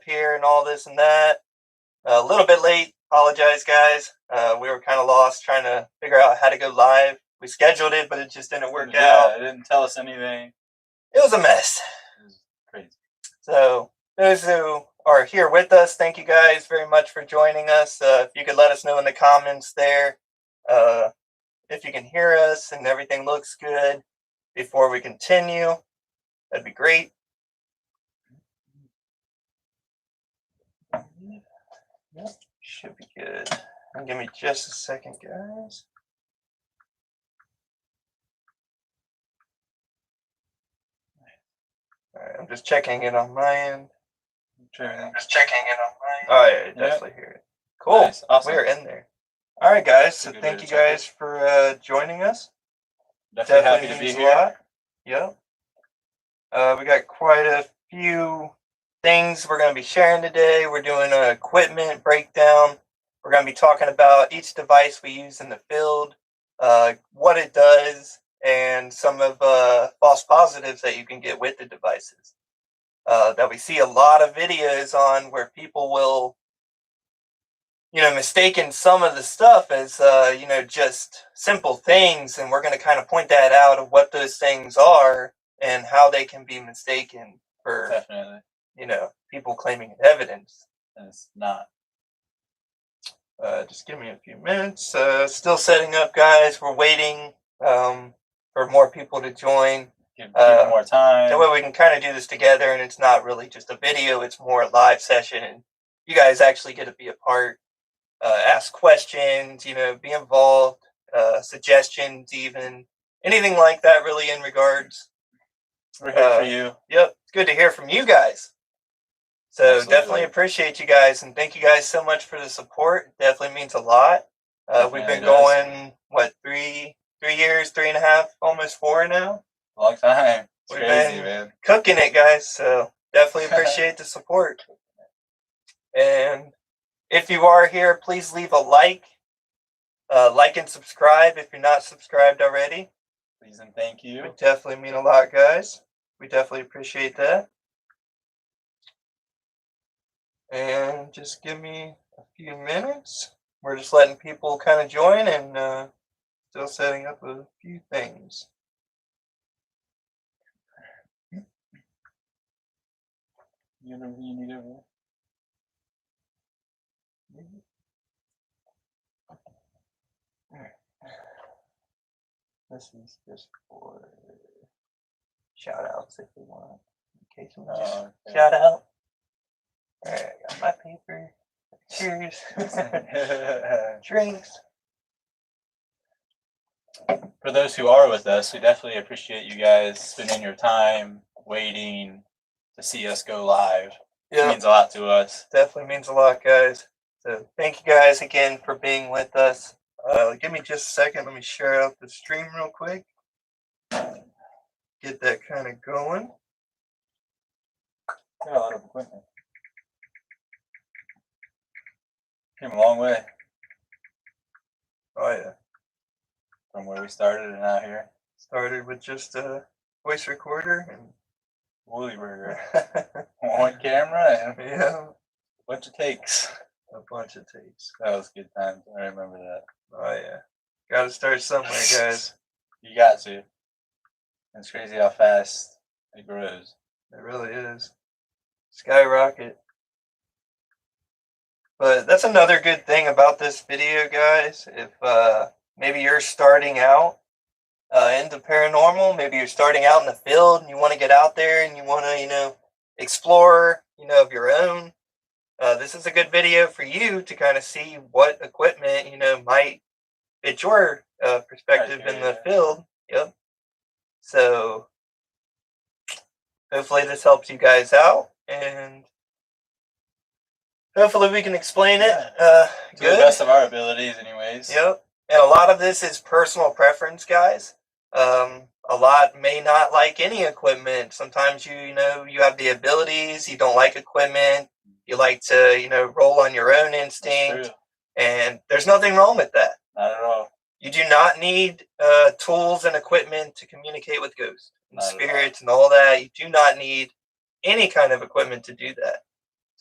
here and all this and that. A little bit late. Apologize, guys. We were kind of lost trying to figure out how to go live. We scheduled it, but it just didn't work out. It didn't tell us anything. It was a mess. It was crazy. So those who are here with us, thank you guys very much for joining us. If you could let us know in the comments there if you can hear us and everything looks good before we continue, that'd be great. Yep, should be good. Give me just a second, guys. All right, I'm just checking it on my end. Oh, yeah, definitely hear it. Cool. Nice. Awesome. We're in there. All right, guys. So thank you guys for joining us. Definitely happy to be here. Yep. We got quite a few things we're going to be sharing today. We're doing an equipment breakdown. We're going to be talking about each device we use in the field, what it does, and some of false positives that you can get with the devices. That we see a lot of videos on where people will, mistaken some of the stuff as, just simple things. And we're going to kind of point that out of what those things are and how they can be mistaken for, definitely, people claiming evidence. And it's not. Just give me a few minutes. Still setting up, guys. We're waiting for more people to join. Give more time. That way we can kind of do this together, and it's not really just a video. It's more a live session, and you guys actually get to be a part, ask questions, be involved, suggestions, even anything like that, really, in regards. We're here for you. Yep, it's good to hear from you guys. So Absolutely. Definitely appreciate you guys, and thank you guys so much for the support. It definitely means a lot. We've been going, 3 years, 3.5, almost 4 now. Long time. It's We've crazy, been man. Cooking it, guys. So definitely appreciate the support. And if you are here, please leave a like and subscribe if you're not subscribed already. Please and thank you. It would definitely mean a lot, guys. We definitely appreciate that. And just give me a few minutes. We're just letting people kind of join and still setting up a few things. You need over. This is just for shout outs if you want. In case you want shout out. Alright, I got my paper. Cheers. Drinks. For those who are with us, we definitely appreciate you guys spending your time waiting to see us go live. It means a lot to us. Definitely means a lot, guys. So thank you guys again for being with us. Give me just a second. Let me share out the stream real quick. Get that kind of going. Got a lot of equipment. Came a long way. Oh yeah. From where we started and out here. Started with just a voice recorder and Woolly Burger. One camera and a bunch of takes. A bunch of takes. That was good times. I remember that. Oh yeah. Gotta start somewhere, guys. You got to. It's crazy how fast it grows. It really is. Skyrocket. But that's another good thing about this video, guys. If maybe you're starting out in the paranormal, maybe you're starting out in the field and you want to get out there and you want to, explore, of your own. This is a good video for you to kind of see what equipment, might fit your perspective in the field. Yep. So hopefully this helps you guys out, and hopefully we can explain it to the best of our abilities anyways. Yep. And a lot of this is personal preference, guys. A lot may not like any equipment. Sometimes you have the abilities, you don't like equipment, you like to, roll on your own instinct. And there's nothing wrong with that. Not at all. You do not need tools and equipment to communicate with ghosts and spirits and all that. You do not need any kind of equipment to do that.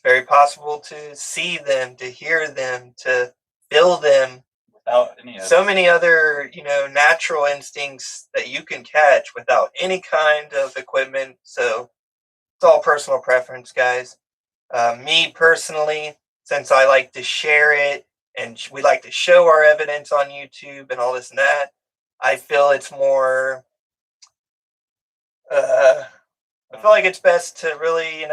very possible to see them, to hear them, to feel them. Without any of so many other, natural instincts that you can catch without any kind of equipment. So it's all personal preference, guys. Me personally, since I like to share it and we like to show our evidence on YouTube and all this and that, I feel it's more. I feel like it's best to really,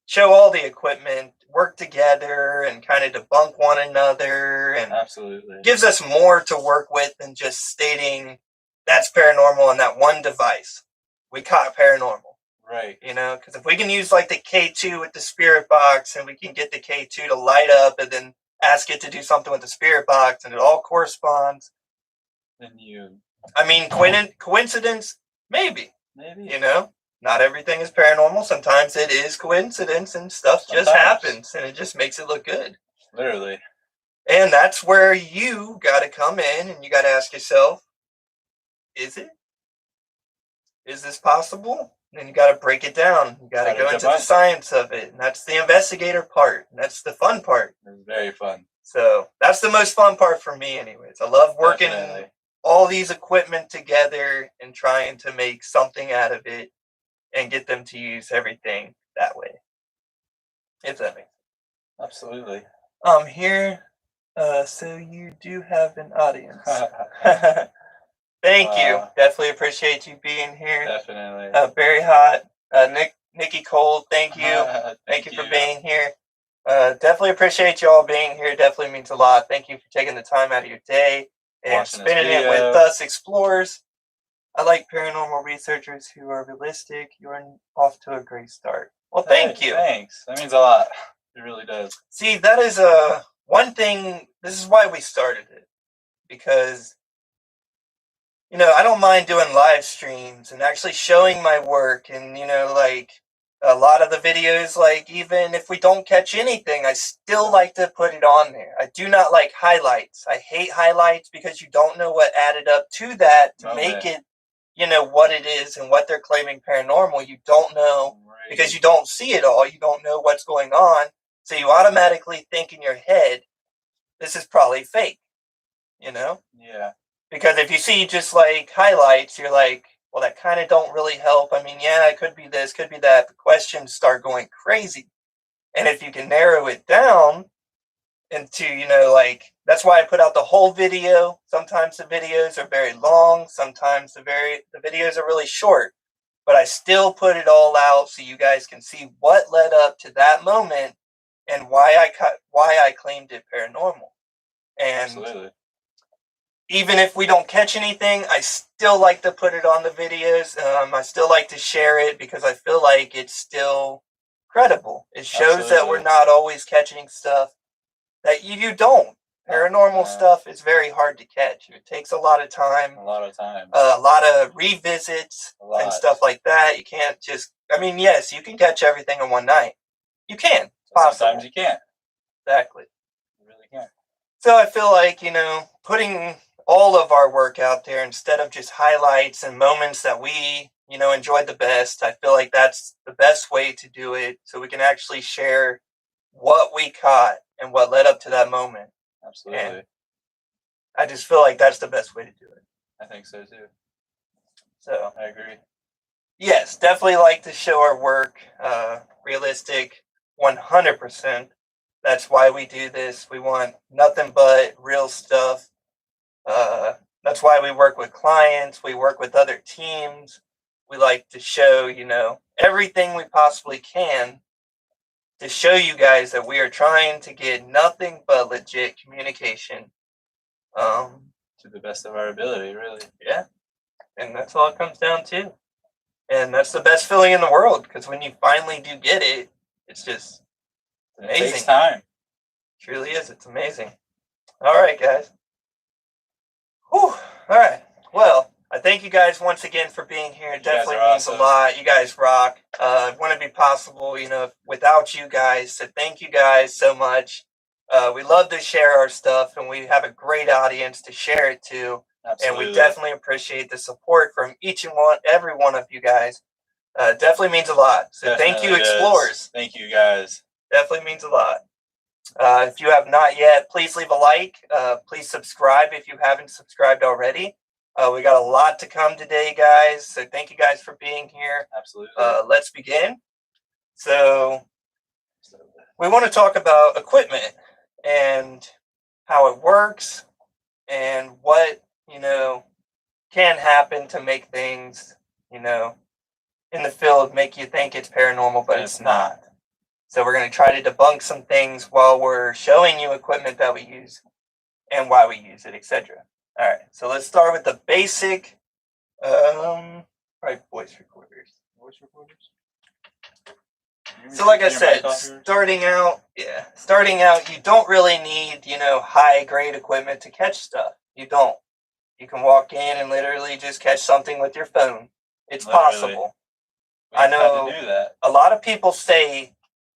show all the equipment, work together, and kind of debunk one another, and absolutely gives us more to work with than just stating that's paranormal and that one device. We caught paranormal. Right. Because if we can use like the K2 with the spirit box and we can get the K2 to light up and then ask it to do something with the spirit box and it all corresponds. Then coincidence? Maybe. Not everything is paranormal. Sometimes it is coincidence and stuff just happens and it just makes it look good. Literally. And that's where you got to come in and you got to ask yourself, is it? Is this possible? And you got to break it down. You got to go into the science of it. And that's the investigator part. And that's the fun part. It's very fun. So that's the most fun part for me anyways. I love working all these equipment together and trying to make something out of it and get them to use everything that way. If that makes sense. Absolutely. Here. So you do have an audience. Thank you. Definitely appreciate you being here. Definitely. Very hot. Nikki Cole, thank you. Thank you for being here. Definitely appreciate you all being here. Definitely means a lot. Thank you for taking the time out of your day and spending it with us explorers. I like paranormal researchers who are realistic. You are off to a great start. Well, thank you. Thanks. That means a lot. It really does. See, that is one thing. This is why we started it. Because I don't mind doing live streams and actually showing my work and, like a lot of the videos, like even if we don't catch anything, I still like to put it on there. I do not like highlights. I hate highlights because you don't know what added up to that to make it, what it is and what they're claiming paranormal. You don't know because you don't see it all. You don't know what's going on. So you automatically think in your head, this is probably fake, Yeah. Because if you see just like highlights, you're like, well, that kind of don't really help. I mean, yeah, it could be this, could be that. The questions start going crazy. And if you can narrow it down into, that's why I put out the whole video. Sometimes the videos are very long. Sometimes the videos are really short. But I still put it all out so you guys can see what led up to that moment and why I claimed it paranormal. And absolutely. Even if we don't catch anything, I still like to put it on the videos. I still like to share it because I feel like it's still credible. It shows that we're not always catching stuff that you don't. Paranormal stuff is very hard to catch. It takes a lot of time. A lot of revisits and stuff like that. You can't just, yes, you can catch everything in one night. You can. Sometimes you can't. Exactly. You really can't. So I feel like, putting all of our work out there instead of just highlights and moments that we, enjoyed the best. I feel like that's the best way to do it so we can actually share what we caught and what led up to that moment. Absolutely. And I just feel like that's the best way to do it. I think so too. So I agree. Yes, definitely like to show our work. Realistic, 100%. That's why we do this. We want nothing but real stuff. That's why we work with clients. We work with other teams. We like to show, everything we possibly can to show you guys that we are trying to get nothing but legit communication. To the best of our ability, really. Yeah. And that's all it comes down to. And that's the best feeling in the world because when you finally do get it, it's just amazing. It takes time. It truly is. It's amazing. All right, guys. Whew. All right. Well, I thank you guys once again for being here. It definitely means a lot. You guys rock. It wouldn't be possible, without you guys. So thank you guys so much. We love to share our stuff, and we have a great audience to share it to. Absolutely. And we definitely appreciate the support from every one of you guys. Definitely means a lot. So thank you, explorers. Thank you, guys. Definitely means a lot. If you have not yet, please leave a like. Please subscribe if you haven't subscribed already. We got a lot to come today, guys. So thank you guys for being here. Absolutely. Let's begin. So we want to talk about equipment and how it works and what, can happen to make things, in the field make you think it's paranormal, but it's not. So we're going to try to debunk some things while we're showing you equipment that we use and why we use it, etc. All right, so let's start with the basic, probably voice recorders. So like I said, starting out, you don't really need, high grade equipment to catch stuff. You don't. You can walk in and literally just catch something with your phone. It's possible. I know a lot of people say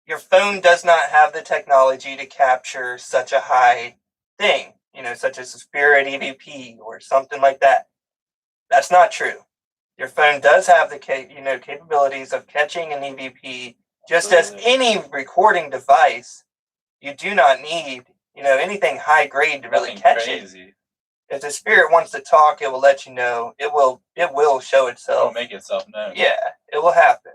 your phone does not have the technology to capture such a high thing, such as a Spirit EVP or something like that. That's not true. Your phone does have the capabilities of catching an EVP just as any recording device. You do not need, anything high grade to really catch it. If the spirit wants to talk, it will let you know. It will show itself. It'll make itself known. Yeah, it will happen.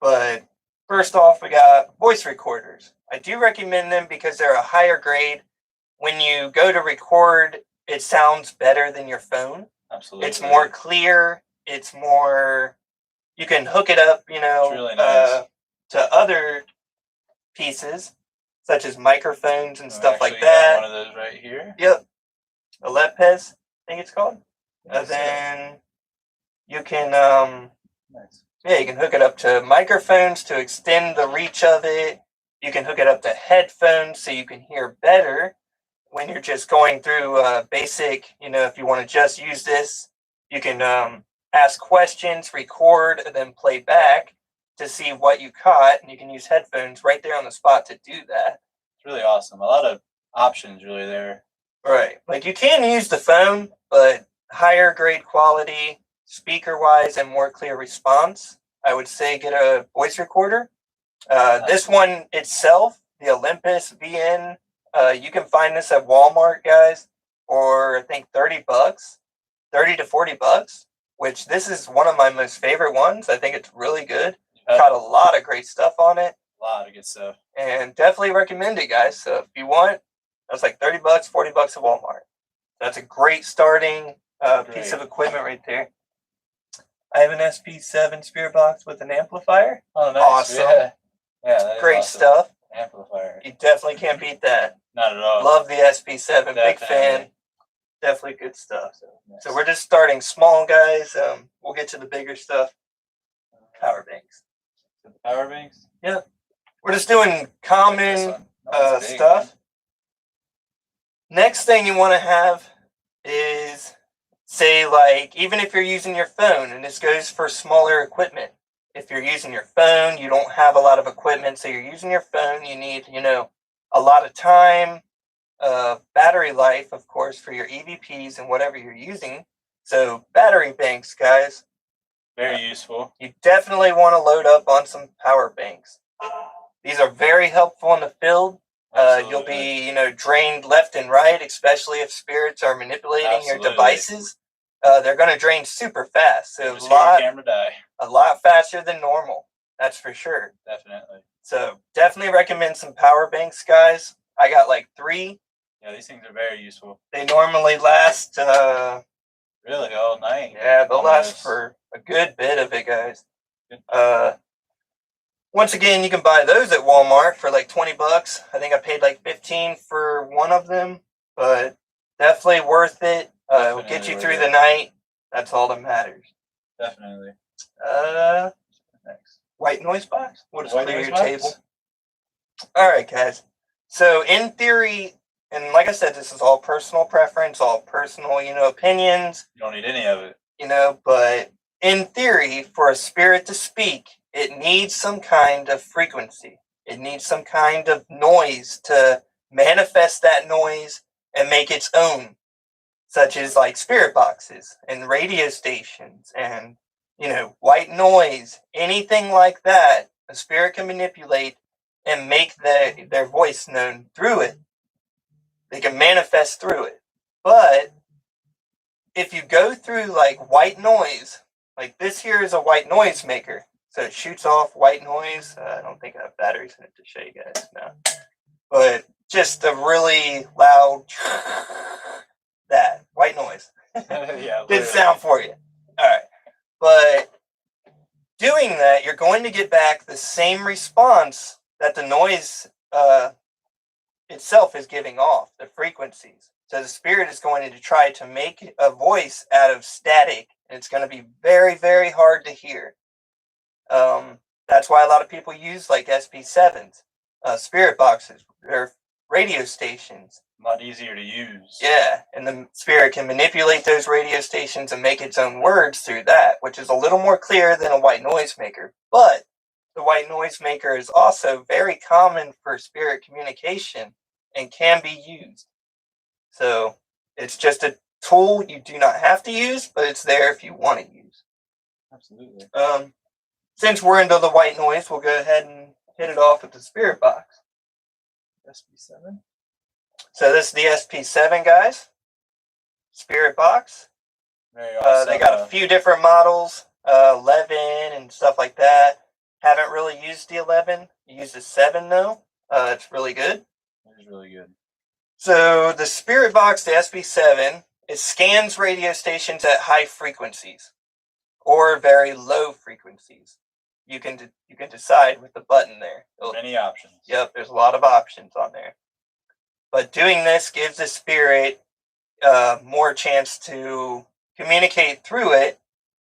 But first off, we got voice recorders. I do recommend them because they're a higher grade. When you go to record, it sounds better than your phone. Absolutely. It's more clear. It's more, you can hook it up, it's really nice. To other pieces, such as microphones and stuff like that. One of those right here. Yep. A Lepez, I think it's called. And then you can, you can hook it up to microphones to extend the reach of it. You can hook it up to headphones so you can hear better when you're just going through basic, if you want to just use this, you can ask questions, record, and then play back to see what you caught. And you can use headphones right there on the spot to do that. It's really awesome. A lot of options really there. Right. Like you can use the phone, but higher grade quality, speaker-wise, and more clear response. I would say get a voice recorder. This one itself, the Olympus VN, you can find this at Walmart, guys, for I think $30, $30 to $40, which this is one of my most favorite ones. I think it's really good. Got a lot of great stuff on it. A lot of good stuff. And definitely recommend it, guys. So if you want, that's like $30, $40 at Walmart. That's a great starting piece of equipment right there. I have an SP7 Spirit Box with an amplifier. Oh, nice. Awesome. Yeah, great stuff. Amplifier. You definitely can't beat that. Not at all. Love the SP7. Definitely. Big fan. Definitely good stuff. So we're just starting small, guys. We'll get to the bigger stuff. Power banks. Power banks? Yeah. We're just doing common stuff. Next thing you want to have is, say, like, even if you're using your phone, and this goes for smaller equipment. If you're using your phone, you don't have a lot of equipment, so you're using your phone, you need, a lot of time, battery life, of course, for your EVPs and whatever you're using. So battery banks, guys. Very useful. You definitely want to load up on some power banks. These are very helpful in the field. You'll be, drained left and right, especially if spirits are manipulating your devices. They're going to drain super fast. So a lot faster than normal. That's for sure. Definitely. So definitely recommend some power banks, guys. I got like 3. Yeah, these things are very useful. They normally last really all night. Yeah, they'll last for a good bit of it, guys. Once again, you can buy those at Walmart for like $20. I think I paid like $15 for one of them, but definitely worth it. It'll get you through the night. That's all that matters. Definitely. Next. White noise box? What is clear your table? All right, guys. So in theory, and like I said, this is all personal preference, all personal, opinions. You don't need any of it. But in theory, for a spirit to speak, it needs some kind of frequency. It needs some kind of noise to manifest that noise and make its own, such as like spirit boxes and radio stations and, white noise, anything like that. A spirit can manipulate and make their voice known through it. They can manifest through it. But if you go through like white noise, like this here is a white noise maker. So it shoots off white noise. I don't think I have batteries in it to show you guys now. But just a really loud that white noise. Yeah, Good sound for you. All right. But doing that, you're going to get back the same response that the noise itself is giving off, the frequencies. So the spirit is going to try to make a voice out of static, and it's going to be very, very hard to hear. That's why a lot of people use like SP7s, spirit boxes, or radio stations. A lot easier to use. Yeah, and the spirit can manipulate those radio stations and make its own words through that, which is a little more clear than a white noise maker. But the white noise maker is also very common for spirit communication and can be used. So it's just a tool you do not have to use, but it's there if you want to use. Absolutely. Since we're into the white noise, we'll go ahead and hit it off with the spirit box. SP7. So this is the SP7, guys. Spirit box. Very awesome. They got a few different models, 11 and stuff like that. Haven't really used the 11. Used the 7 though. It's really good. It is really good. So the spirit box, the SP7, it scans radio stations at high frequencies or very low frequencies. You can decide with the button there. Many options. Yep, there's a lot of options on there. But doing this gives the spirit more chance to communicate through it,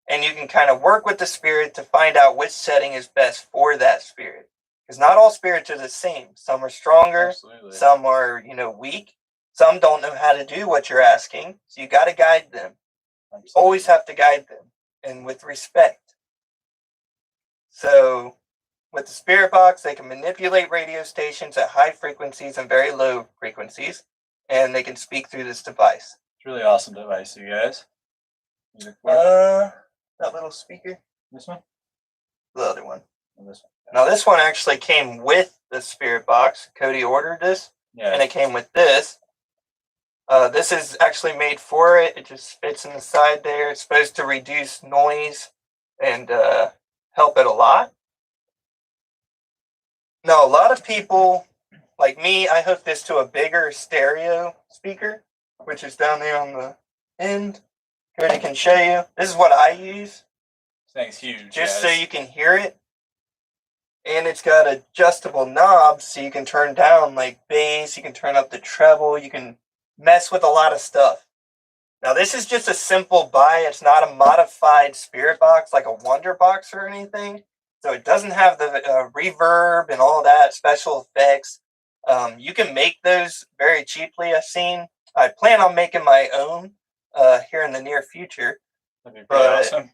and you can kind of work with the spirit to find out which setting is best for that spirit. Because not all spirits are the same. Some are stronger, Absolutely. Some are, weak. Some don't know how to do what you're asking, so you got to guide them. Absolutely. Always have to guide them, and with respect. So with the spirit box, they can manipulate radio stations at high frequencies and very low frequencies, and they can speak through this device. It's a really awesome device, you guys. That little speaker. This one? The other one. And this one. Now this one actually came with the spirit box. Cody ordered this, and it came with this. This is actually made for it. It just fits in the side there. It's supposed to reduce noise and help it a lot. Now, a lot of people, like me, I hooked this to a bigger stereo speaker, which is down there on the end. Cody can show you. This is what I use. This thing's huge. Just so you can hear it. And it's got adjustable knobs so you can turn down like bass, you can turn up the treble, you can mess with a lot of stuff. Now this is just a simple buy. It's not a modified spirit box like a Wonder Box or anything. So it doesn't have the reverb and all that, special effects. You can make those very cheaply, I've seen. I plan on making my own here in the near future. That'd be pretty awesome.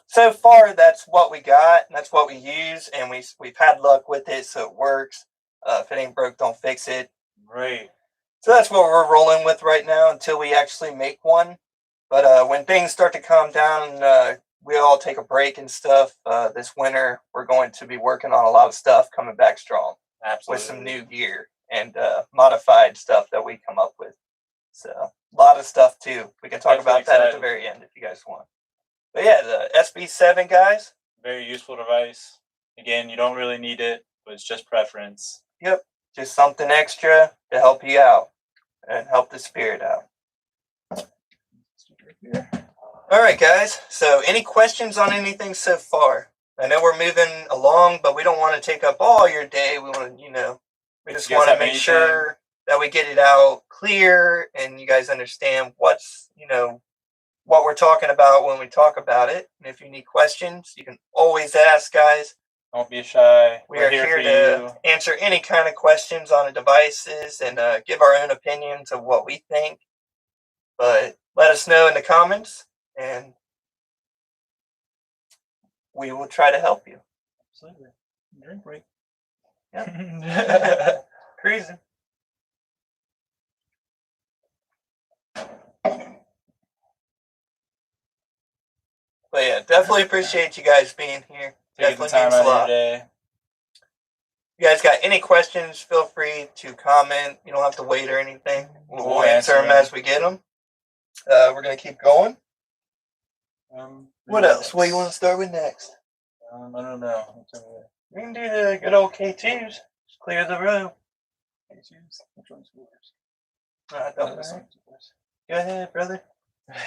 So far, that's what we got, and that's what we use, and we've had luck with it, so it works. If it ain't broke, don't fix it. Right. So that's what we're rolling with right now until we actually make one. But when things start to calm down and we all take a break and stuff, this winter, we're going to be working on a lot of stuff coming back strong. Absolutely. With some new gear and modified stuff that we come up with. So a lot of stuff, too. We can talk about that at the very end if you guys want. But yeah, the SB7, guys. Very useful device. Again, you don't really need it, but it's just preference. Yep. Just something extra to help you out and help the spirit out. All right, guys. So any questions on anything so far? I know we're moving along, but we don't want to take up all your day. We want to, we just want to make sure that we get it out clear and you guys understand what's, what we're talking about when we talk about it. And if you need questions, you can always ask, guys. Don't be shy. We are here to answer any kind of questions on the devices and give our own opinions of what we think. But let us know in the comments, and we will try to help you. Absolutely. Drink break. Yeah. Crazy. But yeah, definitely appreciate you guys being here. Taking Definitely the time means a out of lot. your day. you guys got any questions, feel free to comment. You don't have to wait or anything. We'll answer them as we get them. We're going to keep going. What else? What do you want to start with next? I don't know. We can do the good old K2s. Just clear the room. K2s? Which one's yours? I don't know. Go ahead, brother.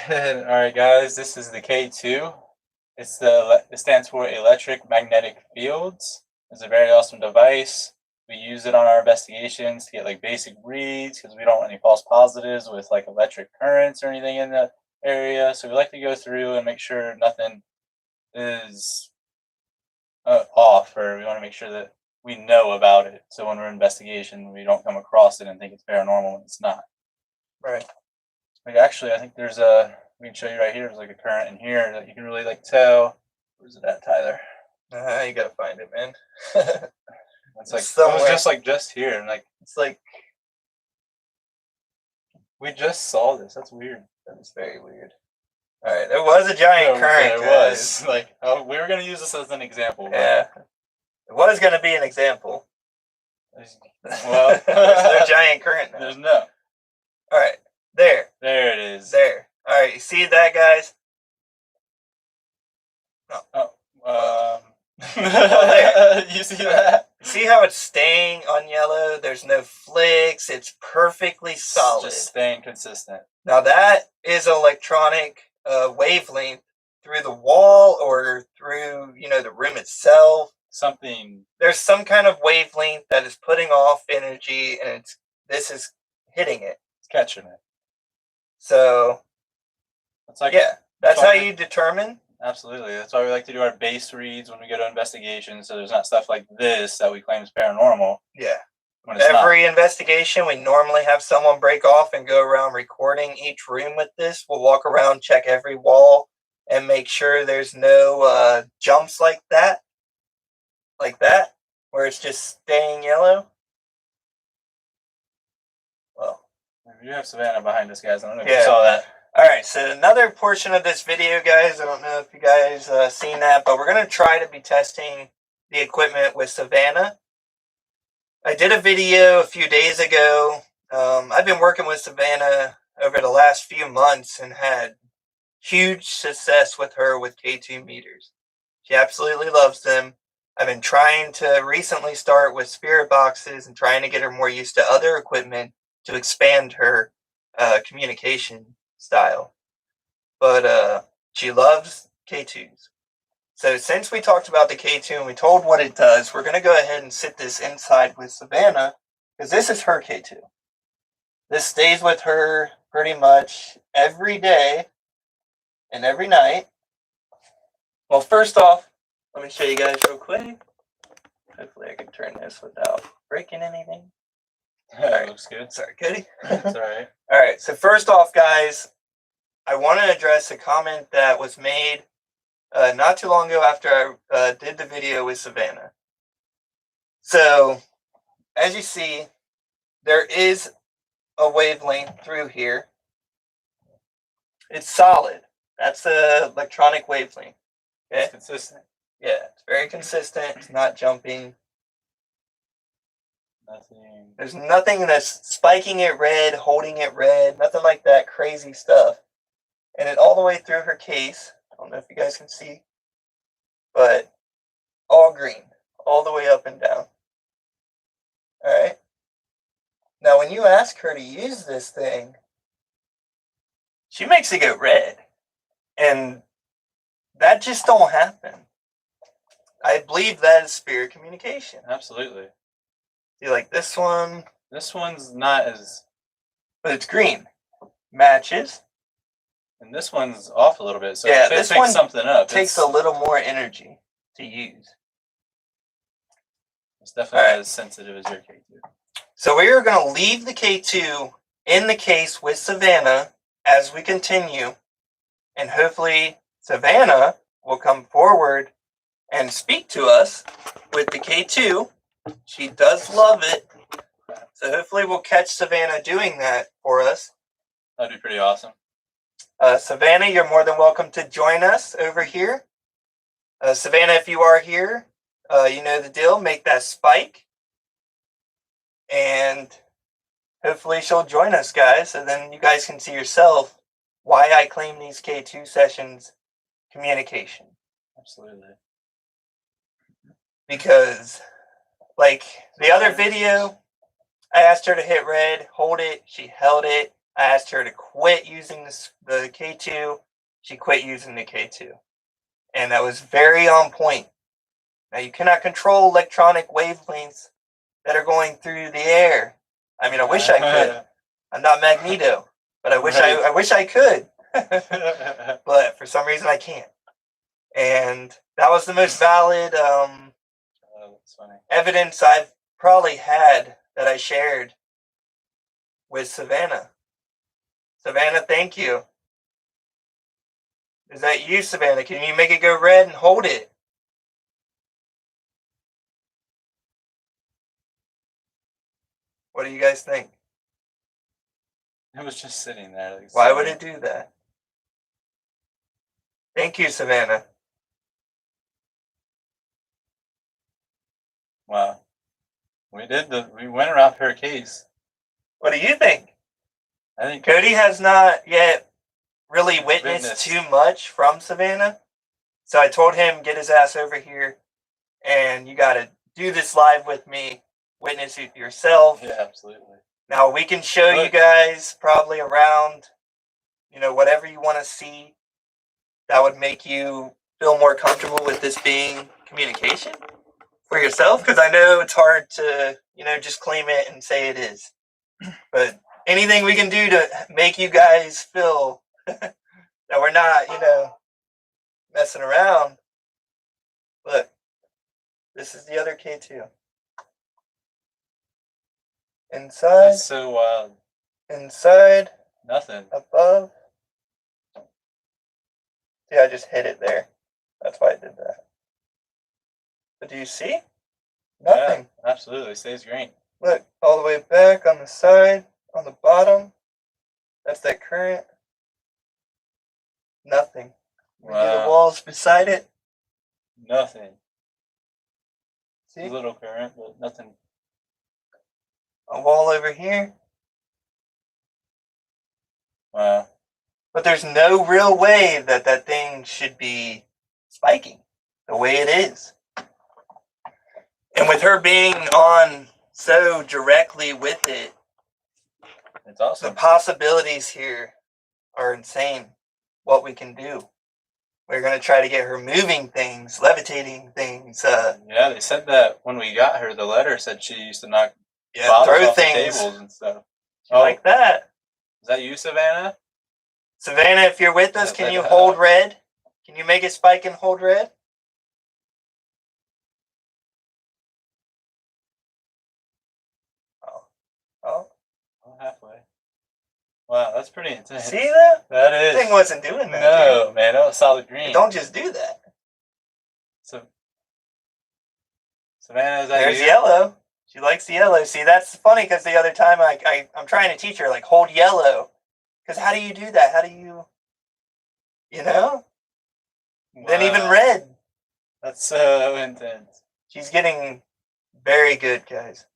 All right, guys. This is the K2. It stands for electric magnetic fields. It's a very awesome device. We use it on our investigations to get like basic reads because we don't want any false positives with like electric currents or anything in the area. So we like to go through and make sure nothing is off, or we want to make sure that we know about it. So when we're investigation, we don't come across it and think it's paranormal when it's not. Right. Like actually, I think there's we can show you right here. There's like a current in here that you can really like tell. Where's it at, Tyler? You gotta find it, man. It's like somewhere. It was just here, and like it's like we just saw this. That's weird. That's very weird. All right, there was a giant current. There was like we were gonna use this as an example. Yeah, it was gonna be an example. Well, there's no giant current now. There's no. All right, there. There it is. There. All right, you see that, guys? No. Oh. There. You see that? See how it's staying on yellow? There's no flicks. It's perfectly solid. Just staying consistent. Now that is electronic wavelength through the wall or through, the room itself. There's some kind of wavelength that is putting off energy, and this is hitting it. It's catching it. So, that's how you determine. Absolutely. That's why we like to do our base reads when we go to investigation, so there's not stuff like this that we claim is paranormal. Yeah. Every investigation, we normally have someone break off and go around recording each room with this. We'll walk around, check every wall, and make sure there's no jumps like that, where it's just staying yellow. Well, we do have Savannah behind us, guys. I don't know if you saw that. All right, so another portion of this video, guys, I don't know if you guys seen that, but we're going to try to be testing the equipment with Savannah. I did a video a few days ago. I've been working with Savannah over the last few months and had huge success with her with K2 meters. She absolutely loves them. I've been trying to recently start with spirit boxes and trying to get her more used to other equipment to expand her communication style. But she loves K2s. So since we talked about the K2 and we told what it does, we're going to go ahead and sit this inside with Savannah, because this is her K2. This stays with her pretty much every day and every night. Well, first off, let me show you guys real quick. Hopefully I can turn this without breaking anything. That looks good. Sorry, Cody. It's all right. All right, so first off, guys, I want to address a comment that was made not too long ago after I did the video with Savannah. So, as you see, there is a wavelength through here. It's solid. That's an electronic wavelength. Okay? It's consistent. Yeah, it's very consistent. It's not jumping. Nothing. There's nothing that's spiking it red, holding it red, nothing like that crazy stuff. And it all the way through her case. I don't know if you guys can see, but all green, all the way up and down. All right. Now, when you ask her to use this thing, she makes it go red, and that just don't happen. I believe that is spirit communication. Absolutely. See, like this one. This one's not as... But it's green. Matches. And this one's off a little bit, so yeah, it this picks one something up. Takes a little more energy to use. It's definitely not as sensitive as your K2. So we are going to leave the K2 in the case with Savannah as we continue. And hopefully Savannah will come forward and speak to us with the K2. She does love it. So hopefully we'll catch Savannah doing that for us. That'd be pretty awesome. Savannah, you're more than welcome to join us over here. Savannah, if you are here, you know the deal. Make that spike and hopefully she'll join us, guys, and then you guys can see yourself why I claim these K2 sessions communication. Absolutely. Because, like the other video, I asked her to hit red, hold it, she held it. I asked her to quit using the K2, she quit using the K2. And that was very on point. Now, you cannot control electronic wavelengths that are going through the air. I mean, I wish I could. I'm not Magneto, but I wish I could. But for some reason, I can't. And that was the most valid evidence I've probably had that I shared with Savannah. Savannah, thank you. Is that you, Savannah? Can you make it go red and hold it? What do you guys think? It was just sitting there. Like, why would it do that? Thank you, Savannah. Wow. We went around her case. What do you think? I think Cody has not yet really witnessed too much from Savannah. So I told him, get his ass over here, and you got to do this live with me. Witness it yourself. Yeah, absolutely. Now, we can show you guys probably around, whatever you want to see that would make you feel more comfortable with this being communication for yourself. Because I know it's hard to, just claim it and say it is. But anything we can do to make you guys feel that we're not, messing around. Look, this is the other K2. Inside. That's so wild. Inside. Nothing. Above. See, I just hit it there. That's why I did that. But do you see? Nothing. Yeah, absolutely. It stays green. Look, all the way back on the side, on the bottom. That's that current. Nothing. We do the walls beside it. Nothing. See? A little current, but nothing. A wall over here. Wow. But there's no real way that thing should be spiking the way it is. And with her being on so directly with it, it's awesome. The possibilities here are insane. What we can do. We're going to try to get her moving things, levitating things. Yeah, they said that when we got her, the letter said she used to knock throw off things. The tables and stuff. Like that. Is that you, Savannah? Savannah, if you're with us, can you hold red? Can you make it spike and hold red? Oh, halfway. Wow, that's pretty intense. See that? That is. This thing wasn't doing that. No, dude. Man, that was solid green. Don't just do that. So, Savannah, is that There's you? yellow. She likes the yellow. See, that's funny because the other time I'm trying to teach her, hold yellow. Because how do you do that? How do you, Wow. Then even red. That's so intense. She's getting very good, guys.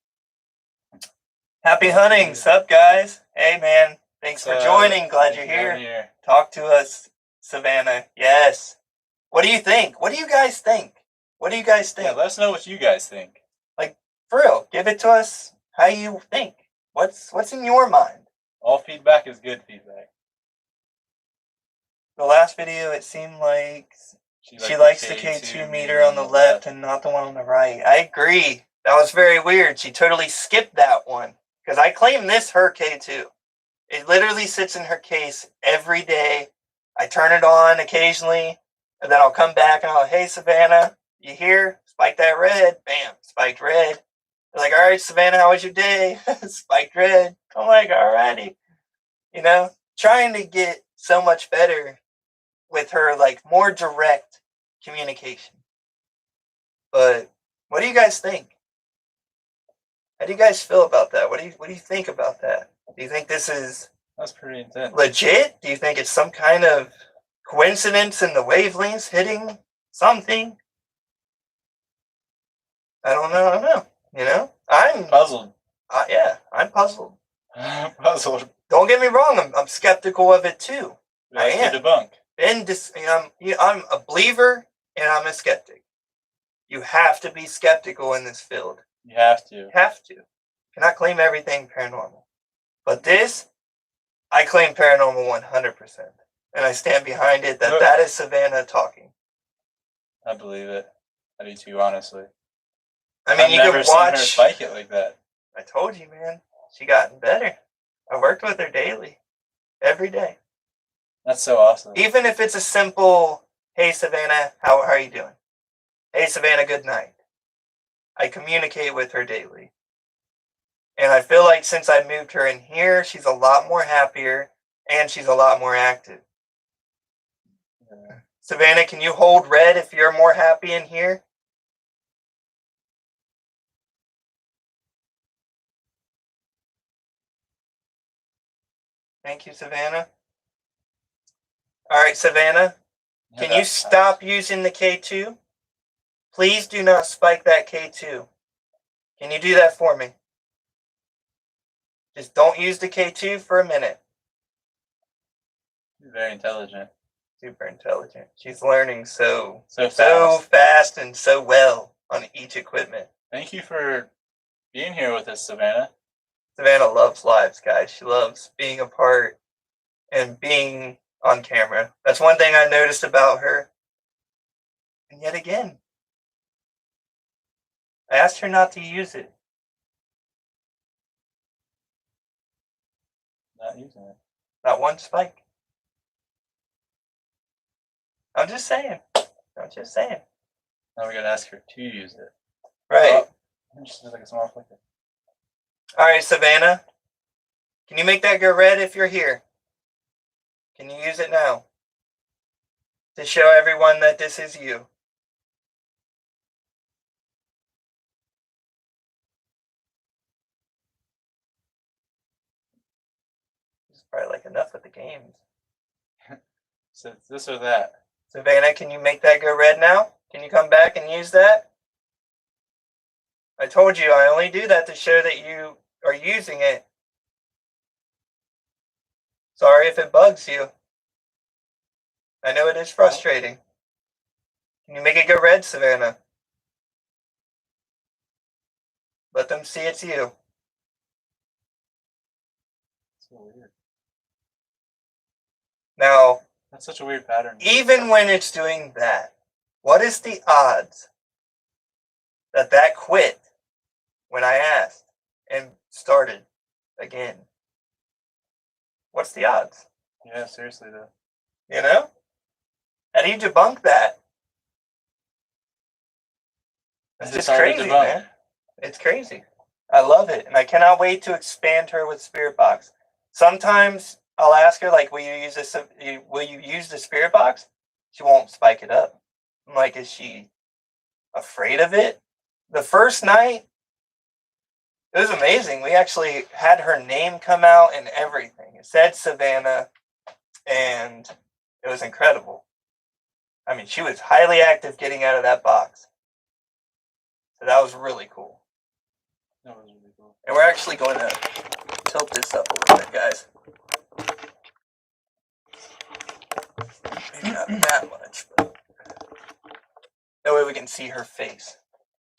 Happy hunting. Sup, guys? Hey, man. Thanks for joining. Glad you're here. Talk to us, Savannah. Yes. What do you think? What do you guys think? What do you guys think? Yeah, let us know what you guys think. For real, give it to us how you think. What's in your mind? All feedback is good feedback. The last video, it seemed like she likes the K2 meter on the left and not the one on the right. I agree. That was very weird. She totally skipped that one. Because I claim this her K2. It literally sits in her case every day. I turn it on occasionally, and then I'll come back and I'll, hey, Savannah, you here? Spike that red. Bam, spiked red. They're like, all right, Savannah, how was your day? Spiked red. I'm like, alrighty. Trying to get so much better with her, more direct communication. But what do you guys think? How do you guys feel about that? What do you think about that? Do you think this is that's pretty intense. Legit? Do you think it's some kind of coincidence in the wavelengths hitting something? I don't know. I'm puzzled. Yeah, I'm puzzled. Puzzled. Don't get me wrong. I'm skeptical of it too. I am. To debunk. I'm a believer and I'm a skeptic. You have to be skeptical in this field. You have to. You have to. Cannot claim everything paranormal. But this, I claim paranormal 100%. And I stand behind it that is Savannah talking. I believe it. I do too, honestly. I mean, I've never seen her spike it like that. I told you, man. She gotten better. I worked with her daily. Every day. That's so awesome. Even if it's a simple, hey, Savannah, how are you doing? Hey, Savannah, good night. I communicate with her daily. And I feel like since I moved her in here, she's a lot more happier and she's a lot more active. Yeah. Savannah, can you hold red if you're more happy in here? Thank you, Savannah. All right, Savannah, can you stop using the K2? Please do not spike that K2. Can you do that for me? Just don't use the K2 for a minute. She's very intelligent. Super intelligent. She's learning so fast. fast and so well on each equipment. Thank you for being here with us, Savannah. Savannah loves lives, guys. She loves being a part and being on camera. That's one thing I noticed about her. And yet again, I asked her not to use it. Not using it. Not one spike. I'm just saying. I'm just saying. Now we gotta ask her to use it. Right. Oh, just like a small flicker. All right, Savannah. Can you make that go red if you're here? Can you use it now? To show everyone that this is you. This is probably like enough with the games. So it's this or that. Savannah, can you make that go red now? Can you come back and use that? I told you I only do that to show that you are using it. Sorry if it bugs you. I know it is frustrating. Can you make it go red, Savannah? Let them see it's you. So weird. Now, that's such a weird pattern. Even when it's doing that, what is the odds that that quit when I asked and started again? What's the odds? Yeah, seriously though. You know? How do you debunk that? It's just crazy, man. It's crazy. I love it, and I cannot wait to expand her with Spirit Box. Sometimes I'll ask her, like, will you use the Spirit Box? She won't spike it up. I'm like, is she afraid of it? The first night, it was amazing. We actually had her name come out and everything. It said Savannah, and it was incredible. I mean, she was highly active getting out of that box. So that was really cool. That was really cool. And we're actually going to tilt this up a little bit, guys. Maybe not that much, but that way we can see her face.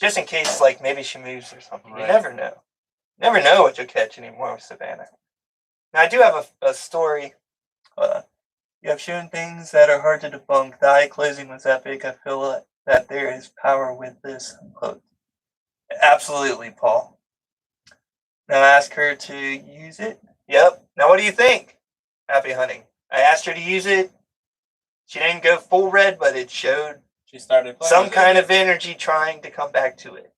Just in case, like, maybe she moves or something. Right. You never know. Never know what you'll catch anymore with Savannah. Now, I do have a story. You have shown things that are hard to debunk. The eye closing was epic. I feel that there is power with this. Quote. Absolutely, Paul. Now ask her to use it. Yep. Now what do you think? Happy hunting. I asked her to use it. She didn't go full red, but it showed she started some kind of energy trying to come back to it.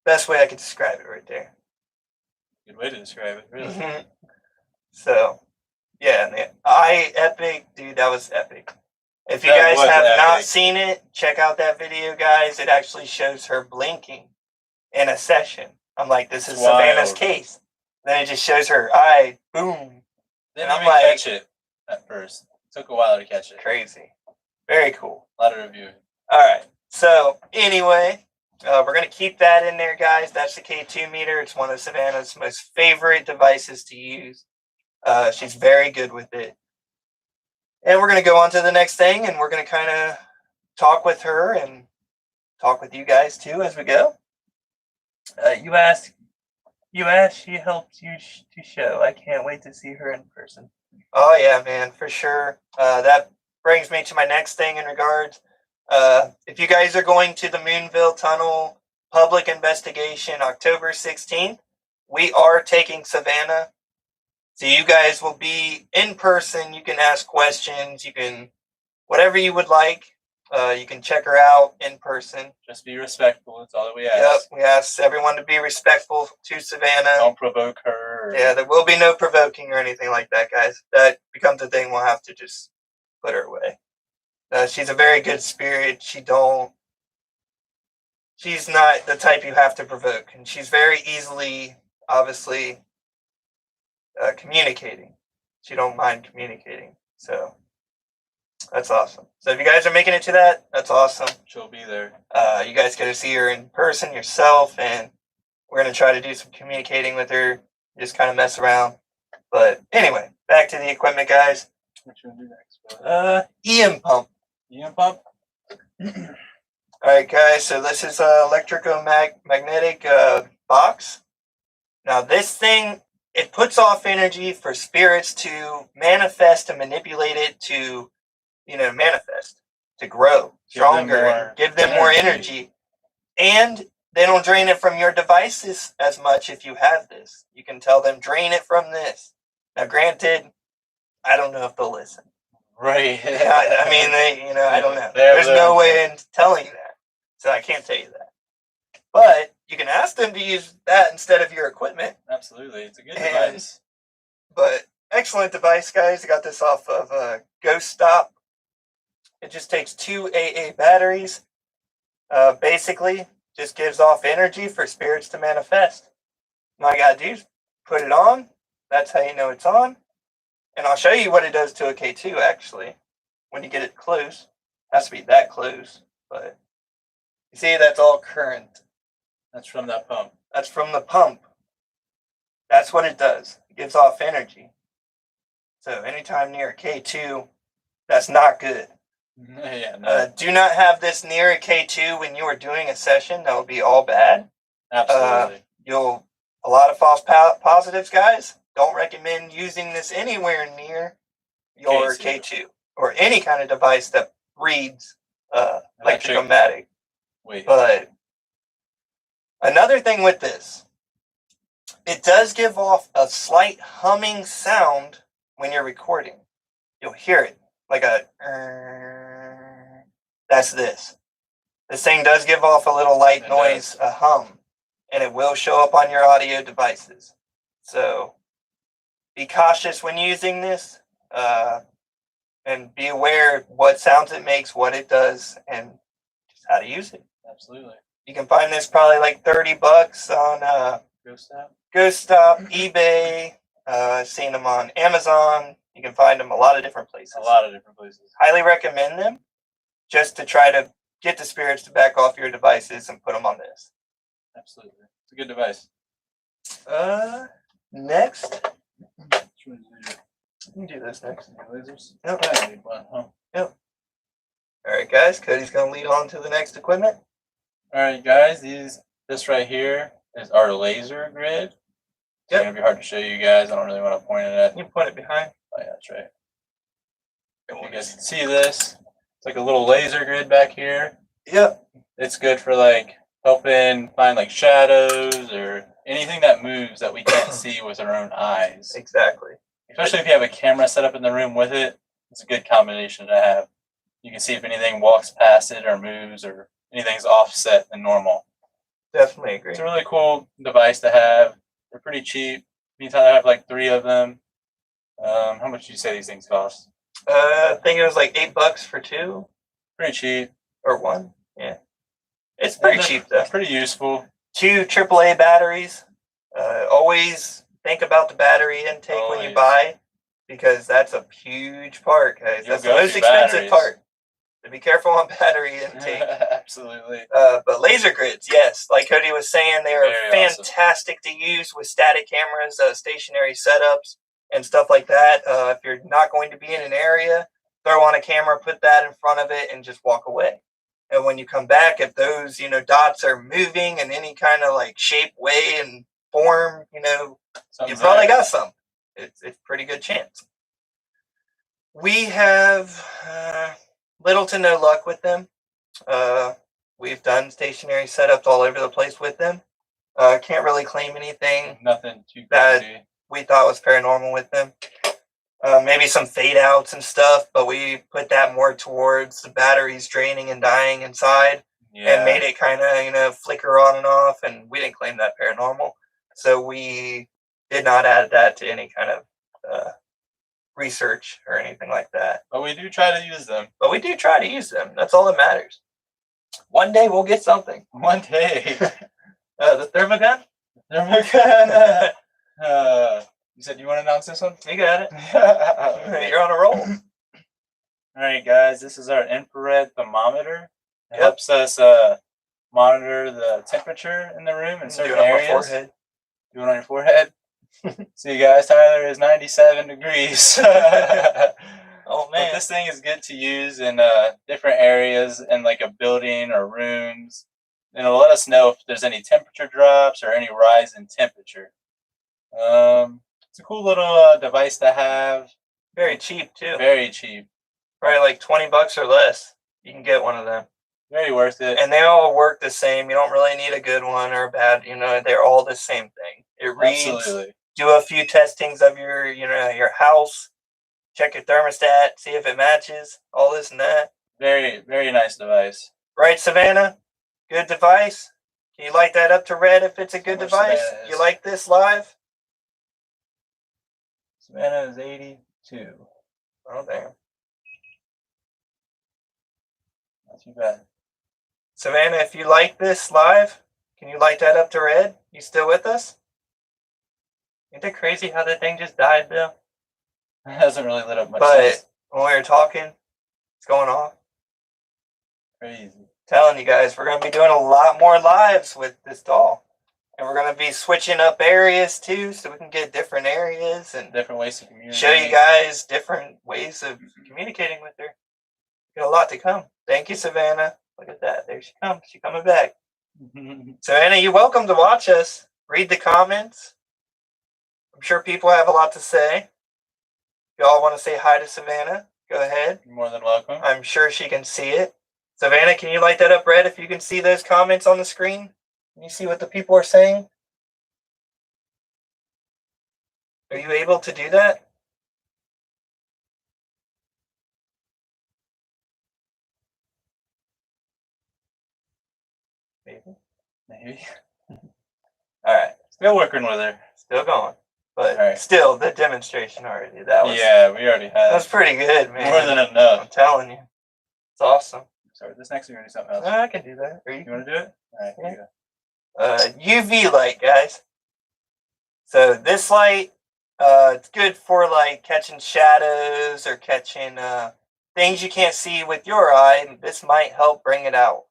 Best way I could describe it right there. Good way to describe it, really. Mm-hmm. So, yeah, and the eye epic, dude, that was epic. If you guys have not seen it, check out that video, guys. It actually shows her blinking in a session. I'm like, this is Savannah's case. Then it just shows her eye, boom. Didn't even catch it at first. It took a while to catch it. Crazy. Very cool. A lot of reviewing. All right. So, anyway, We're going to keep that in there, guys. That's the K2 meter. It's one of Savannah's most favorite devices to use. She's very good with it. And we're going to go on to the next thing, and we're going to kind of talk with her and talk with you guys too as we go. You asked, she helps you to show. I can't wait to see her in person. Oh yeah, man, for sure. That brings me to my next thing in regards. If you guys are going to the Moonville Tunnel public investigation October 16th, we are taking Savannah. So you guys will be in person. You can ask questions. You can, whatever you would like. You can check her out in person. Just be respectful. That's all that we ask. Yep, we ask everyone to be respectful to Savannah. Don't provoke her. Yeah, there will be no provoking or anything like that, guys. That becomes a thing. We'll have to just put her away. She's a very good spirit. She's not the type you have to provoke, and she's very easily, obviously, communicating. She don't mind communicating, so that's awesome. So if you guys are making it to that, that's awesome. She'll be there. You guys get to see her in person yourself, and we're going to try to do some communicating with her, just kind of mess around. But anyway, back to the equipment, guys. What you want to do next? EM pump. EM pump? All right, guys, so this is an electromagnetic box. Now, this thing, it puts off energy for spirits to manifest and manipulate it to, manifest, to grow stronger, give them more energy. And they don't drain it from your devices as much if you have this. You can tell them, drain it from this. Now, granted, I don't know if they'll listen. Right. I mean, I don't know. There's no way in telling that. So I can't tell you that. But you can ask them to use that instead of your equipment. Absolutely. It's a good device. But excellent device, guys. I got this off of Ghost Stop. It just takes 2 AA batteries. Basically, just gives off energy for spirits to manifest. All I got to do is put it on. That's how you know it's on. And I'll show you what it does to a K2, actually, when you get it close. It has to be that close. But you see, that's all current. That's from that pump. That's from the pump. That's what it does. It gives off energy. So anytime near a K2, that's not good. Yeah, no. Do not have this near a K2 when you are doing a session. That will be all bad. Absolutely. A lot of false positives, guys. Don't recommend using this anywhere near your K2 or any kind of device that reads electromagnetic. Wait. But another thing with this, it does give off a slight humming sound when you're recording. You'll hear it like a. That's this. This thing does give off a little light noise, a hum, and it will show up on your audio devices. So be cautious when using this, and be aware what sounds it makes, what it does, and just how to use it. Absolutely. You can find this probably like $30 on Ghost Stop, eBay. I've seen them on Amazon. You can find them a lot of different places. Highly recommend them, just to try to get the spirits to back off your devices and put them on this. Absolutely. It's a good device. Next. You can do this next. Lasers? Yep. Yeah, I need one, huh? Yep. All right, guys. Cody's going to lead on to the next equipment. All right, guys. This right here is our laser grid. It's going to be hard to show you guys. I don't really want to point it at. You can point it behind. Oh, yeah, that's right. You guys can see this. It's like a little laser grid back here. Yep. It's good for like helping find like shadows or anything that moves that we can't see with our own eyes. Exactly. Especially if you have a camera set up in the room with it, it's a good combination to have. You can see if anything walks past it or moves or anything's offset than normal. Definitely agree. It's a really cool device to have. They're pretty cheap. You can have like 3 of them. How much do you say these things cost? I think it was like $8 for 2. Pretty cheap. Or 1. Yeah. It's pretty cheap though. Pretty useful. 2 AAA batteries. Always think about the battery intake when you buy, because that's a huge part, guys. That's the most expensive part. So be careful on battery intake. Absolutely. But laser grids, yes, like Cody was saying, they are Very awesome. fantastic to use with static cameras, stationary setups, and stuff like that. If you're not going to be in an area, throw on a camera, put that in front of it, and just walk away. And when you come back, if those dots are moving in any kind of like shape, way, and form, you probably got some. It's pretty good chance. We have little to no luck with them. We've done stationary setups all over the place with them. Can't really claim anything. Nothing too that crazy we thought was paranormal with them. Maybe some fade outs and stuff, but we put that more towards the batteries draining and dying inside, and made it kind of flicker on and off, and we didn't claim that paranormal. So we did not add that to any kind of research or anything like that. But we do try to use them. That's all that matters. One day we'll get something. One day. The thermogun? Thermogun. You said you want to announce this one? You got it. You're on a roll. All right, guys. This is our infrared thermometer. It helps us monitor the temperature in the room in certain areas. Do it on your forehead. See, guys, Tyler is 97 degrees. Oh, man. But this thing is good to use in different areas in like a building or rooms. And it'll let us know if there's any temperature drops or any rise in temperature. It's a cool little device to have. Very cheap, too. Very cheap. Probably like $20 or less. You can get one of them. Very worth it. And they all work the same. You don't really need a good one or a bad. They're all the same thing. It reads. Absolutely. Do a few testings of your house. Check your thermostat. See if it matches. All this and that. Very, very nice device. Right, Savannah? Good device. Can you light that up to red if it's a good device? You like this live? Savannah is 82. Oh, damn. Not too bad. Savannah, if you like this live, can you light that up to red? You still with us? Ain't that crazy how that thing just died, Bill? It hasn't really lit up much. But when we were talking, it's going off. Crazy. Telling you guys, we're going to be doing a lot more lives with this doll. And we're going to be switching up areas too, so we can get different areas and different ways to communicate. Show you guys different ways of communicating with her. Got a lot to come. Thank you, Savannah. Look at that. There she comes. She's coming back. Savannah, you're welcome to watch us. Read the comments. I'm sure people have a lot to say. If y'all want to say hi to Savannah, go ahead. You're more than welcome. I'm sure she can see it. Savannah, can you light that up red if you can see those comments on the screen? Can you see what the people are saying? Are you able to do that? Maybe. All right. Still working with her. Still going. But still, the demonstration already. That was. Yeah, we already had. That's pretty good, man. More than enough. I'm telling you. It's awesome. Sorry, this next we're going to do something else. I can do that. You want to do it? All right, yeah. UV light, guys. So this light, it's good for like catching shadows or catching things you can't see with your eye. This might help bring it out.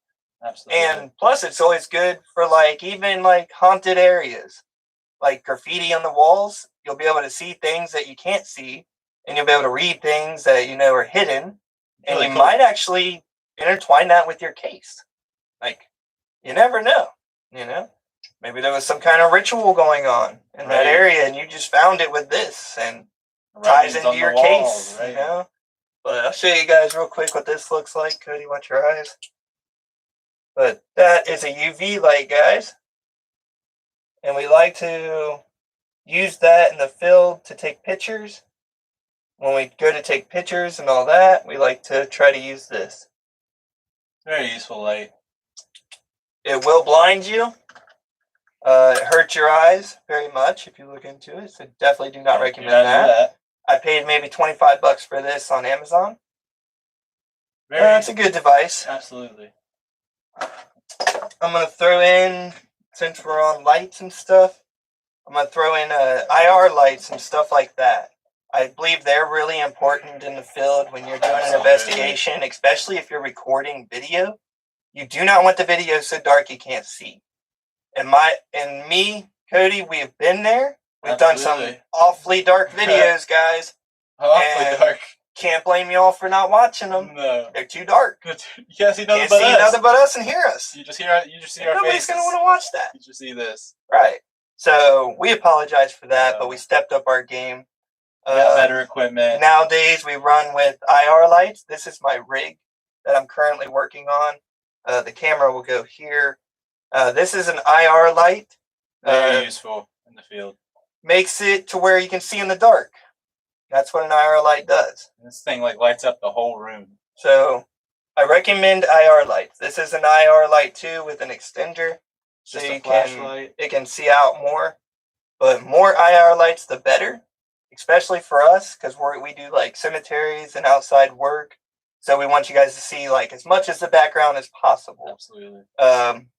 Absolutely. And plus, it's always good for like even like haunted areas, like graffiti on the walls. You'll be able to see things that you can't see, and you'll be able to read things that are hidden, and you might actually intertwine that with your case. Like, you never know. Maybe there was some kind of ritual going on in that area, and you just found it with this, and ties into your case. But I'll show you guys real quick what this looks like. Cody, watch your eyes. But that is a UV light, guys. And we like to use that in the field to take pictures. When we go to take pictures and all that, we like to try to use this. Very useful light. It will blind you. It hurts your eyes very much if you look into it. So definitely do not recommend that. I paid maybe $25 for this on Amazon. It's a good device. Absolutely. I'm going to throw in, since we're on lights and stuff, I'm going to throw in IR lights and stuff like that. I believe they're really important in the field when you're doing an Absolutely. investigation, especially if you're recording video. You do not want the video so dark you can't see. And me, Cody, we have been there. We've done some Absolutely. awfully dark videos, guys. Awfully And dark. can't blame y'all for not watching them. No. They're too dark. You can't see nothing Can't but see us. nothing but us and hear us. You just see our Nobody's faces. gonna want to watch that. You just see this. Right. So we apologize for that, but we stepped up our game. We got better equipment. Nowadays we run with IR lights. This is my rig that I'm currently working on. The camera will go here. This is an IR light. Very useful in the field. Makes it to where you can see in the dark. That's what an IR light does. This thing like lights up the whole room. So I recommend IR lights. This is an IR light too with an extender. Just a flashlight. It can see out more. But more IR lights the better, especially for us because we do like cemeteries and outside work. So we want you guys to see like as much as the background as possible. Absolutely.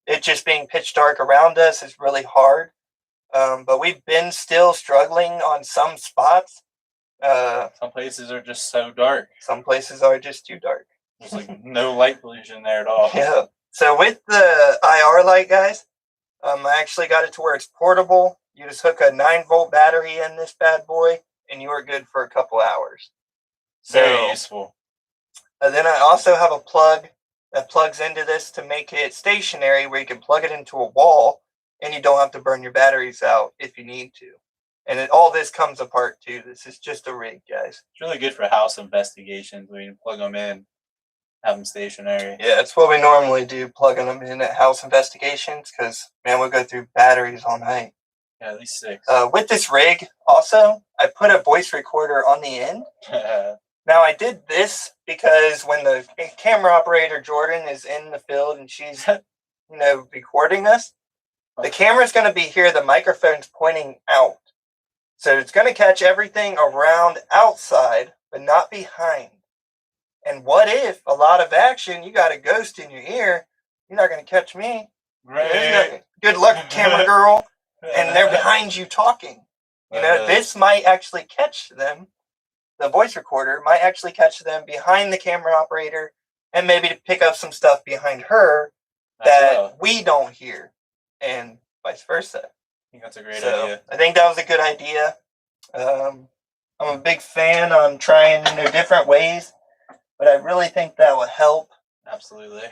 It just being pitch dark around us is really hard. But we've been still struggling on some spots. Some places are just so dark. Some places are just too dark. There's like no light pollution there at all. Yeah. So with the IR light, guys, I actually got it to where it's portable. You just hook a 9-volt battery in this bad boy, and you are good for a couple hours. Very useful. Then I also have a plug that plugs into this to make it stationary, where you can plug it into a wall, and you don't have to burn your batteries out if you need to. And all this comes apart too. This is just a rig, guys. It's really good for house investigations. We can plug them in, have them stationary. Yeah, that's what we normally do, plugging them in at house investigations, because, man, we'll go through batteries all night. Yeah, at least 6. With this rig, also, I put a voice recorder on the end. Now, I did this because when the camera operator, Jordan, is in the field and she's, recording us, the camera's going to be here, the microphone's pointing out. So it's going to catch everything around outside, but not behind. And what if a lot of action, you got a ghost in your ear, you're not going to catch me. Right. Good luck, camera girl. And they're behind you talking. This might actually catch them. The voice recorder might actually catch them behind the camera operator and maybe to pick up some stuff behind her that we don't hear, and vice versa. I think that's a great idea. I think that was a good idea. I'm a big fan on trying different ways, but I really think that would help. Absolutely.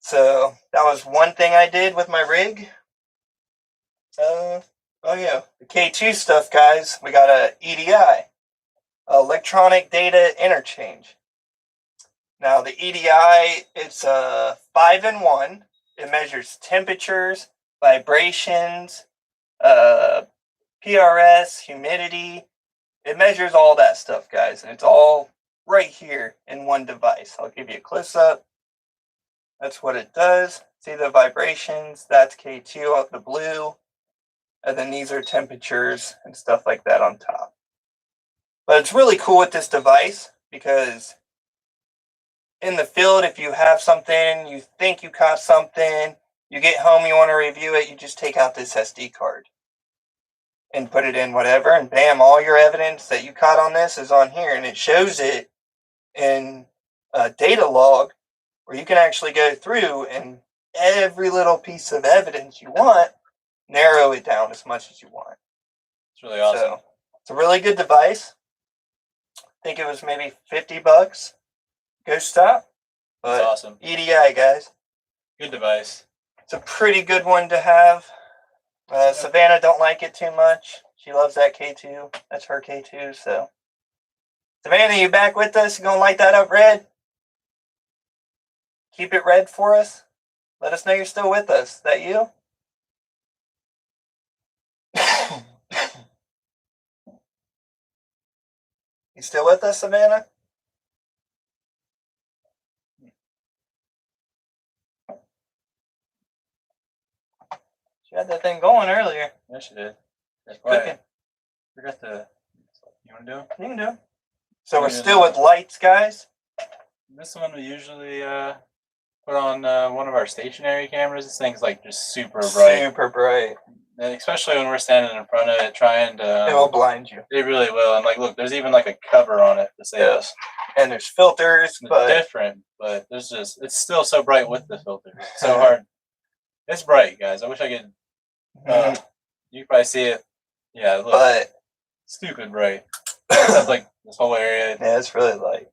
So that was one thing I did with my rig. The K2 stuff, guys. We got a EDI, electronic data interchange. Now the EDI, it's a 5-in-1. It measures temperatures, vibrations, PRS, humidity. It measures all that stuff, guys, and it's all right here in one device. I'll give you a close up. That's what it does. See the vibrations? That's K2 the blue. And then these are temperatures and stuff like that on top. But it's really cool with this device because in the field, if you have something, you think you caught something, you get home, you want to review it, you just take out this SD card and put it in whatever, and bam, all your evidence that you caught on this is on here, and it shows it in a data log where you can actually go through and every little piece of evidence you want, narrow it down as much as you want. It's really awesome. So, it's a really good device. I think it was maybe $50. Go stop. But that's awesome. EDI, guys. Good device. It's a pretty good one to have. Savannah don't like it too much. She loves that K2. That's her K2, so. Savannah, you back with us? You gonna light that up red? Keep it red for us. Let us know you're still with us. Is that you? You still with us, Savannah? She had that thing going earlier. Yeah, she did. That's cooking. Forgot to. You want to do it? You can do it. So we're still with lights, guys. This one we usually put on one of our stationary cameras. This thing's like just super bright. Super bright. And especially when we're standing in front of it, trying to. It will blind you. It really will. And like, look, there's even like a cover on it to save us. And there's filters, It's but different, but there's just it's still so bright with the filters. It's so hard. It's bright, guys. I wish I could. You can probably see it. Yeah, look. But stupid bright. Except like this whole area. Yeah, it's really light.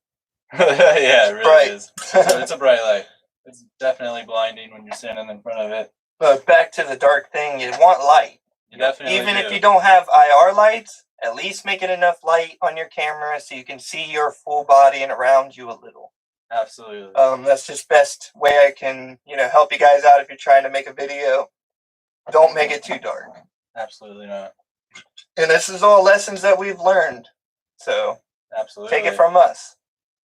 Yeah, it really bright. is. So it's a bright light. It's definitely blinding when you're standing in front of it. But back to the dark thing, you want light. You definitely Even do. if you don't have IR lights, at least make it enough light on your camera so you can see your full body and around you a little. Absolutely. That's just best way I can, help you guys out if you're trying to make a video. Don't make it too dark. Absolutely not. And this is all lessons that we've learned. So absolutely take it from us.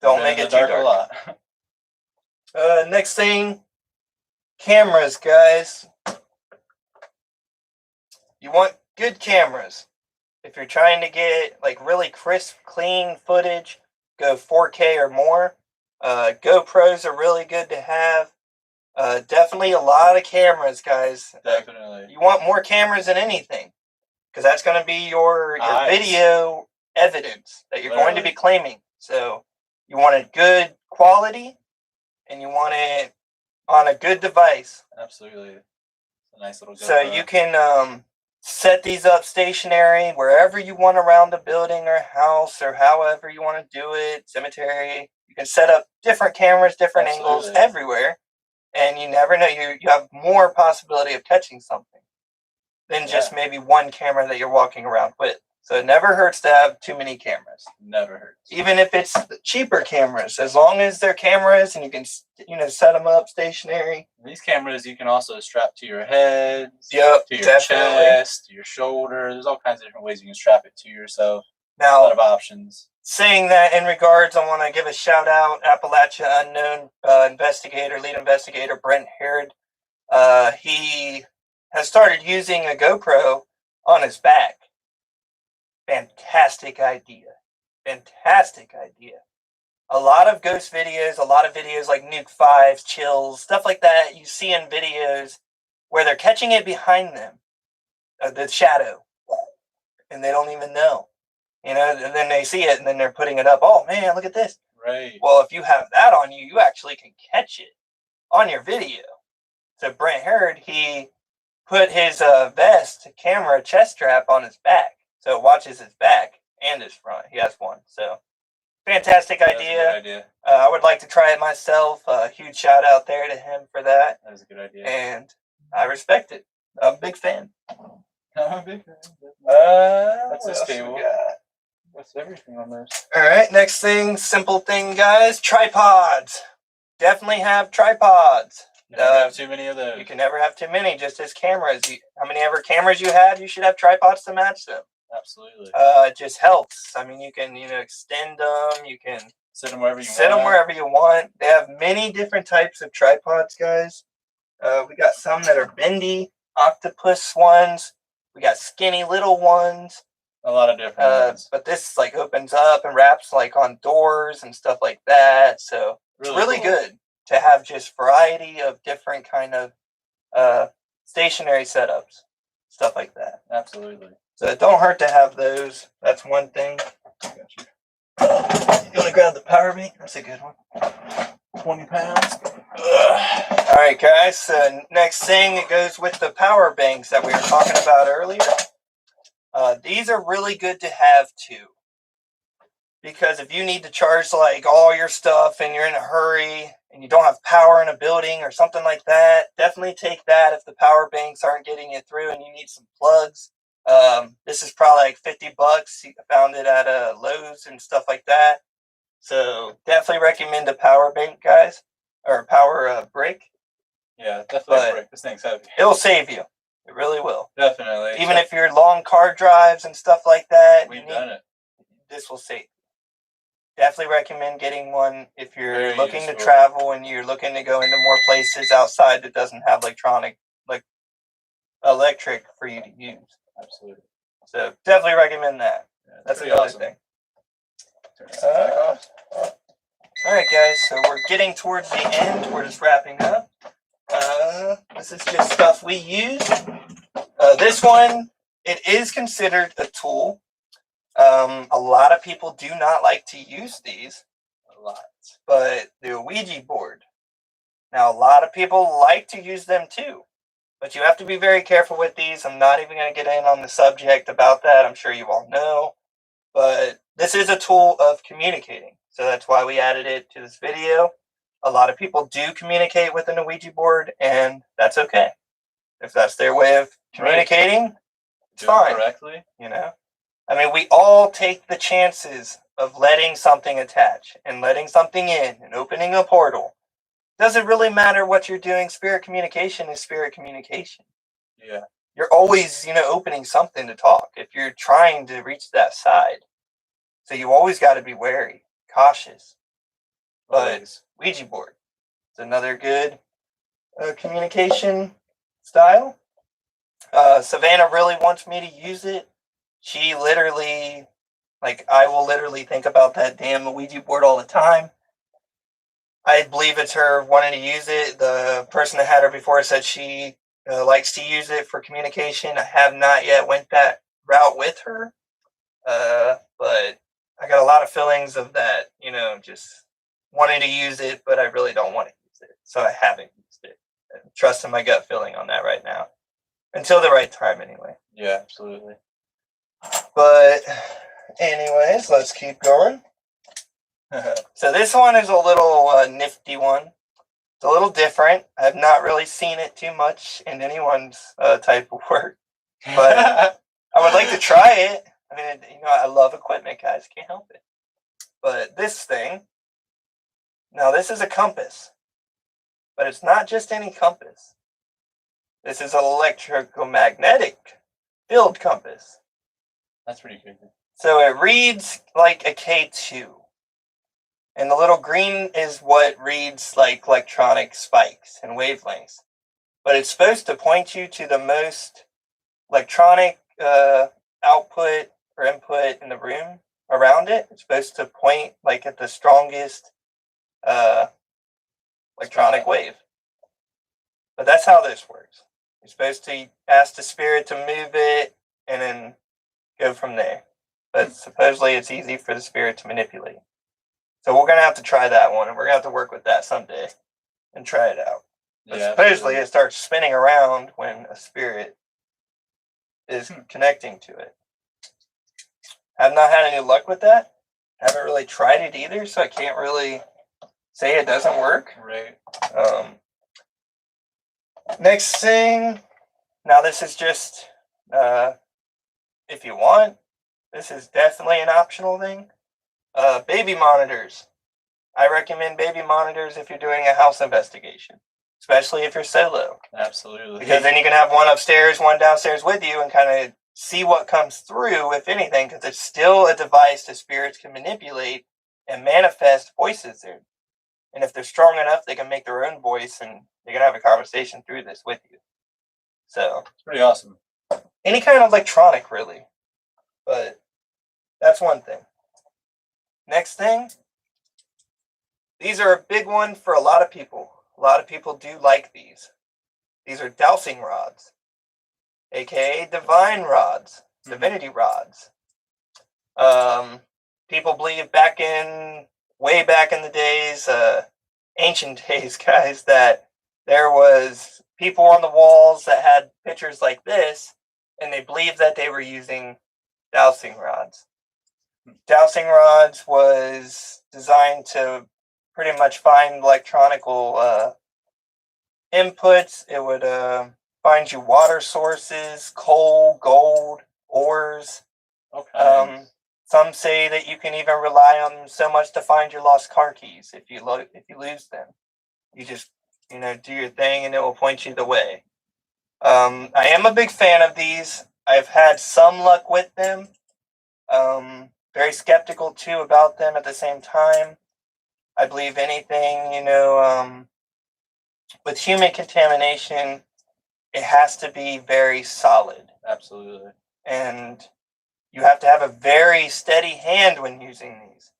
Don't make it too dark. A lot. Next thing, cameras, guys. You want good cameras. If you're trying to get like really crisp, clean footage, go 4K or more. GoPros are really good to have. Definitely a lot of cameras, guys. Definitely. You want more cameras than anything, because that's going to be your video evidence that you're going to be claiming. So you want it good quality, and you want it on a good device. Absolutely. It's a nice little GoPro. So you can set these up stationary wherever you want around the building or house or however you want to do it, cemetery. You can set up different cameras, different angles everywhere, and you never know. You have more possibility of catching something than just maybe one camera that you're walking around with. So it never hurts to have too many cameras. Never hurts. Even if it's cheaper cameras, as long as they're cameras and you can, set them up stationary. These cameras you can also strap to your head, to your chest, to your shoulder. There's all kinds of different ways you can strap it to yourself. Now, a lot of options. Saying that in regards, I want to give a shout out, Appalachia Unknown lead investigator Brent Herod. He has started using a GoPro on his back. Fantastic idea. Fantastic idea. A lot of ghost videos, a lot of videos like Nuke 5s, Chills, stuff like that, you see in videos where they're catching it behind them, the shadow, and they don't even know. And then they see it, and then they're putting it up. Oh, man, look at this. Right. Well, if you have that on you, you actually can catch it on your video. So Brent Hurd, he put his vest camera chest strap on his back. So it watches his back and his front. He has one. So fantastic idea. That's a good idea. I would like to try it myself. Huge shout out there to him for that. That was a good idea. And I respect it. I'm a big fan. I'm a big fan. That's what this else table. we got? That's everything on this. All right, next thing, simple thing, guys. Tripods. Definitely have tripods. You never have too many of those. You can never have too many, just as cameras. How many ever cameras you have, you should have tripods to match them. Absolutely. It just helps. I mean, you can, extend them. You can sit them wherever you sit want. them wherever you want. They have many different types of tripods, guys. We got some that are bendy, octopus ones. We got skinny little ones. A lot of different ones. But this opens up and wraps on doors and stuff like that. So it's really cool. good to have just variety of different kind of stationary setups, stuff like that. Absolutely. So it don't hurt to have those. That's one thing. I got you. You want to grab the power bank? That's a good one. 20 pounds. All right, guys. So next thing, it goes with the power banks that we were talking about earlier. These are really good to have too, because if you need to charge all your stuff and you're in a hurry and you don't have power in a building or something like that, definitely take that if the power banks aren't getting you through and you need some plugs. This is probably $50. I found it at Lowe's and stuff like that. So definitely recommend a power bank, guys, or a power brick. Yeah, definitely a brick. This thing's heavy. It'll save you. It really will. Definitely. Even if you're long car drives and stuff like that. We've done it. This will save you. Definitely recommend getting one if you're Very looking useful. to travel and you're looking to go into more places outside that doesn't have electric for you to use. Absolutely. So definitely recommend that. Yeah, that's pretty another awesome. thing. Turn this back off. All right, guys. So we're getting towards the end. We're just wrapping up. This is just stuff we use. This one, it is considered a tool. A lot of people do not like to use these. A lot. But the Ouija board. Now, a lot of people like to use them too. But you have to be very careful with these. I'm not even going to get in on the subject about that. I'm sure you all know. But this is a tool of communicating. So that's why we added it to this video. A lot of people do communicate with an Ouija board, and that's okay. If that's their way of communicating, it's fine. Correctly. You know? I mean, we all take the chances of letting something attach and letting something in and opening a portal. Doesn't really matter what you're doing. Spirit communication is spirit communication. Yeah. You're always, opening something to talk if you're trying to reach that side. So you always got to be wary, cautious. But Ouija board is another good communication style. Savannah really wants me to use it. She literally, I will literally think about that damn Ouija board all the time. I believe it's her wanting to use it. The person that had her before said she likes to use it for communication. I have not yet went that route with her. But I got a lot of feelings of that, just wanting to use it, but I really don't want to use it. So I haven't used it. I'm trusting my gut feeling on that right now. Until the right time, anyway. Yeah, absolutely. But anyways, let's keep going. So this one is a little nifty one. It's a little different. I've not really seen it too much in anyone's type of work. But I would like to try it. I mean, I love equipment, guys. Can't help it. But this thing, now this is a compass. But it's not just any compass. This is an electromagnetic field compass. That's pretty crazy. So it reads like a K2. And the little green is what reads like electronic spikes and wavelengths. But it's supposed to point you to the most electronic output or input in the room around it. It's supposed to point at the strongest electronic wave. But that's how this works. You're supposed to ask the spirit to move it and then go from there. But supposedly it's easy for the spirit to manipulate. So we're going to have to try that one, and we're going to have to work with that someday and try it out. But supposedly it starts spinning around when a spirit is connecting to it. I've not had any luck with that. Haven't really tried it either, so I can't really say it doesn't work. Right. Next thing, now this is just if you want. This is definitely an optional thing. Baby monitors. I recommend baby monitors if you're doing a house investigation, especially if you're solo. Absolutely. Because then you can have one upstairs, one downstairs with you and kind of see what comes through, if anything, because it's still a device that spirits can manipulate and manifest voices there. And if they're strong enough, they can make their own voice and they can have a conversation through this with you. So it's pretty awesome. Any kind of electronic, really. But that's one thing. Next thing, these are a big one for a lot of people. A lot of people do like these. These are dowsing rods, aka divine rods, divinity rods. People believe way back in the days, ancient days, guys, that there was people on the walls that had pictures like this, and they believed that they were using dowsing rods. Dowsing rods was designed to pretty much find electronical inputs. It would find you water sources, coal, gold, ores. Okay. Some say that you can even rely on them so much to find your lost car keys if you lose them. You just do your thing and it will point you the way. I am a big fan of these. I've had some luck with them. Very skeptical too about them at the same time. I believe anything, with human contamination, it has to be very solid. Absolutely. And you have to have a very steady hand when using these,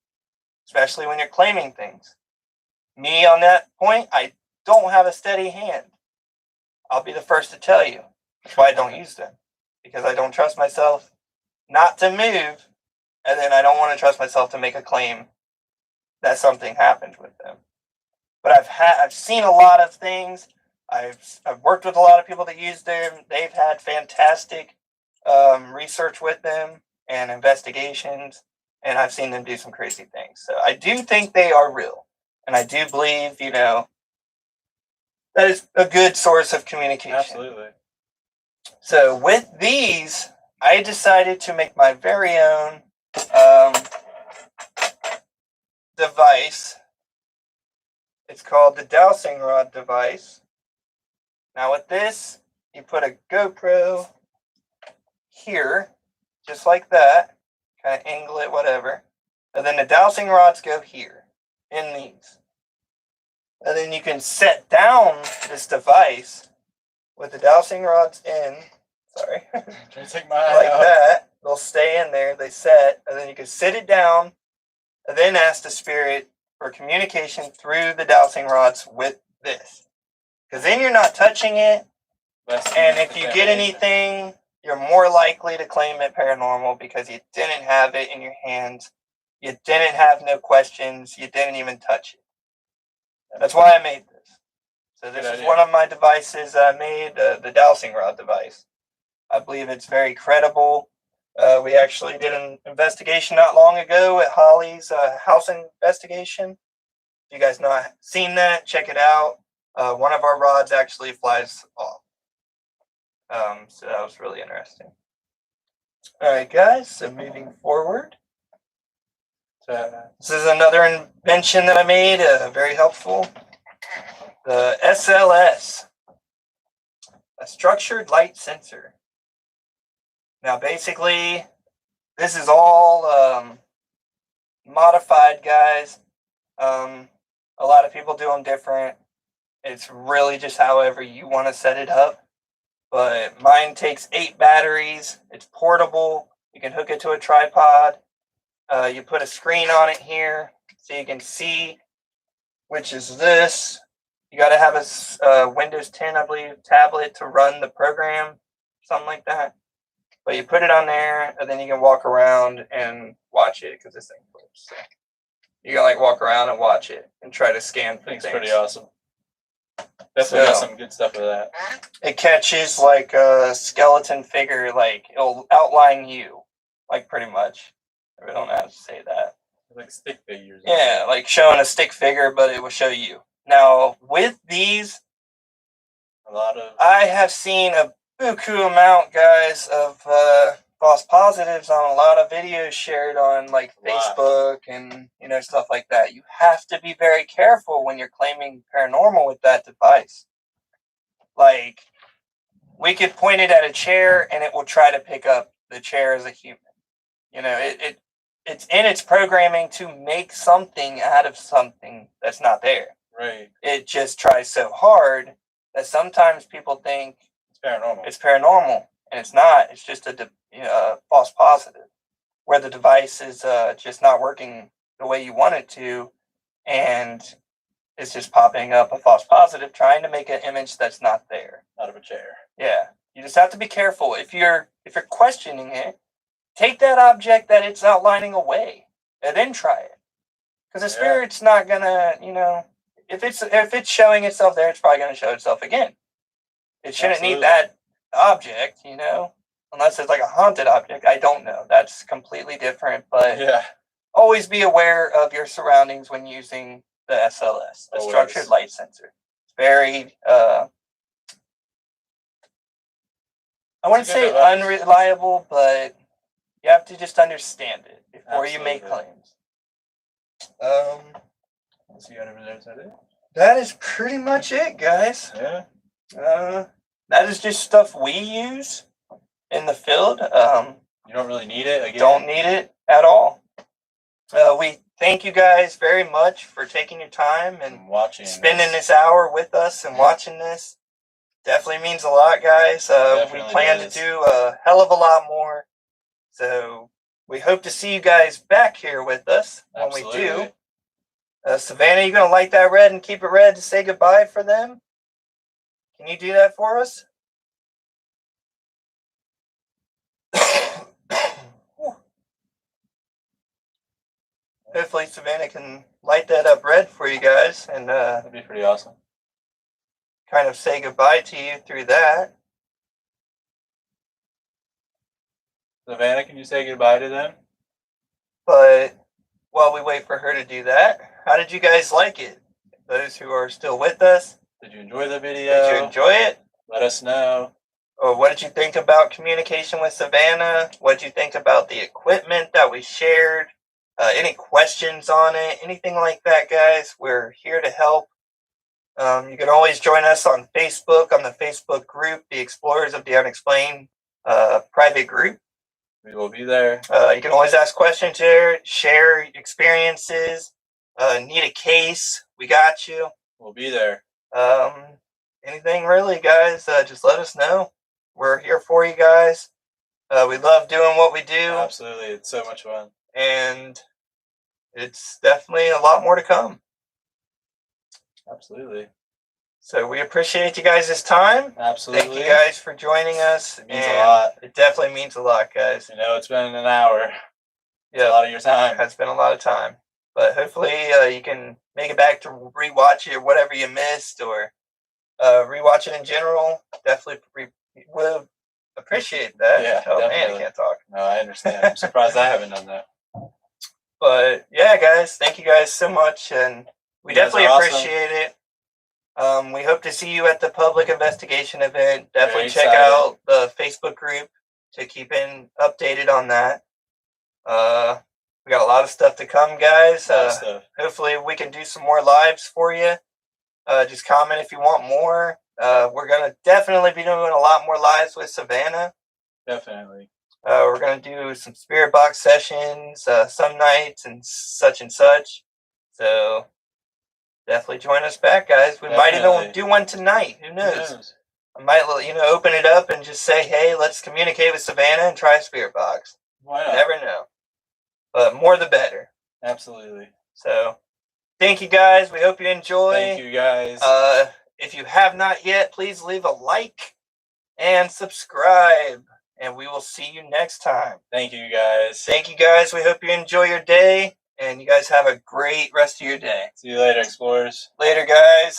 especially when you're claiming things. Me, on that point, I don't have a steady hand. I'll be the first to tell you. That's why I don't use them. Because I don't trust myself not to move, and then I don't want to trust myself to make a claim that something happened with them. But I've seen a lot of things. I've worked with a lot of people that use them. They've had fantastic research with them and investigations, and I've seen them do some crazy things. So I do think they are real, and I do believe, that is a good source of communication. Absolutely. So with these, I decided to make my very own device. It's called the dowsing rod device. Now with this, you put a GoPro here, just like that, kind of angle it, whatever. And then the dowsing rods go here, in these. And then you can set down this device with the dowsing rods in. Sorry. Can you take my eye like out? that. They'll stay in there, they set, and then you can sit it down, and then ask the spirit for communication through the dowsing rods with this. Because then you're not touching it, and if you get anything, you're more likely to claim it paranormal because you didn't have it in your hands. You didn't have no questions. You didn't even touch it. That's why I made this. So this is one of my devices I made, the dowsing rod device. I believe it's very credible. We actually did an investigation not long ago at Holly's house investigation. If you guys not seen that, check it out. One of our rods actually flies off. So that was really interesting. All right, guys, so moving forward. This is another invention that I made, very helpful. The SLS, a structured light sensor. Now, basically, this is all modified, guys. A lot of people do them different. It's really just however you want to set it up. But mine takes 8 batteries. It's portable. You can hook it to a tripod. You put a screen on it here so you can see, which is this. You got to have a Windows 10, I believe, tablet to run the program, something like that. But you put it on there, and then you can walk around and watch it because this thing flips. So you can like walk around and watch it and try to scan for things. It's pretty awesome. Definitely got some good stuff with that. It catches like a skeleton figure, like it'll outline you, like pretty much. I don't know how to say that. Like stick figures. Yeah, like showing a stick figure, but it will show you. Now with these, I have seen a buku amount, guys, of false positives on a lot of videos shared on like Facebook and stuff like that. You have to be very careful when you're claiming paranormal with that device. Like, we could point it at a chair and it will try to pick up the chair as a human. It's in its programming to make something out of something that's not there. Right. It just tries so hard that sometimes people think it's paranormal, and it's not. It's just a false positive, where the device is just not working the way you want it to, and it's just popping up a false positive, trying to make an image that's not there. Out of a chair. Yeah, you just have to be careful. If you're questioning it, take that object that it's outlining away, and then try it, because the spirit's not gonna, if it's showing itself there, it's probably gonna show itself again. It shouldn't need that object, unless it's like a haunted object. I don't know. That's completely different, but always be aware of your surroundings when using the SLS, the structured light sensor. It's very, I wouldn't say unreliable, but you have to just understand it before you make claims. So you got over there, is that it? That is pretty much it, guys. Yeah. That is just stuff we use in the field. You don't really need it again. Don't need it at all. We thank you guys very much for taking your time and spending this hour with us and watching this. Definitely means a lot, guys. We plan to do a hell of a lot more. So we hope to see you guys back here with us when we do. Savannah, you going to light that red and keep it red to say goodbye for them? Can you do that for us? Hopefully Savannah can light that up red for you guys and That'd be pretty awesome. kind of say goodbye to you through that. Savannah, can you say goodbye to them? But while we wait for her to do that, how did you guys like it? Those who are still with us, Did you enjoy the video? did you enjoy it? Let us know. Or what did you think about communication with Savannah? What did you think about the equipment that we shared? Any questions on it? Anything like that, guys? We're here to help. You can always join us on Facebook, on the Facebook group, the Explorers of the Unexplained private group. We will be there. You can always ask questions there, share experiences, need a case, we got you. We'll be there. Anything really, guys, just let us know. We're here for you guys. We love doing what we do. Absolutely. It's so much fun. And it's definitely a lot more to come. Absolutely. So we appreciate you guys' time. Absolutely. Thank you guys for joining us. It means a lot. It definitely means a lot, guys. You know, it's been an hour. Yeah, a lot of your time. It's been a lot of time. But hopefully you can make it back to rewatch it or whatever you missed, or rewatch it in general. Definitely would appreciate that. Yeah, oh definitely. man, I can't talk. No, I understand. I'm surprised I haven't done that. But yeah, guys, thank you guys so much, and we definitely appreciate it. We hope to see you at the public investigation event. Definitely check out the Facebook group to keep updated on that. We got a lot of stuff to come, guys. Hopefully we can do some more lives for you. Just comment if you want more. We're going to definitely be doing a lot more lives with Savannah. Definitely. We're going to do some spirit box sessions some nights and such. So definitely join us back, guys. We might even do one tonight. Who knows? I might, open it up and just say, hey, let's communicate with Savannah and try a spirit box. Why not? Never know. But more the better. Absolutely. So thank you, guys. We hope you enjoy. Thank you, guys. If you have not yet, please leave a like and subscribe. And we will see you next time. Thank you, guys. Thank you, guys. We hope you enjoy your day. And you guys have a great rest of your day. See you later, Explorers. Later, guys.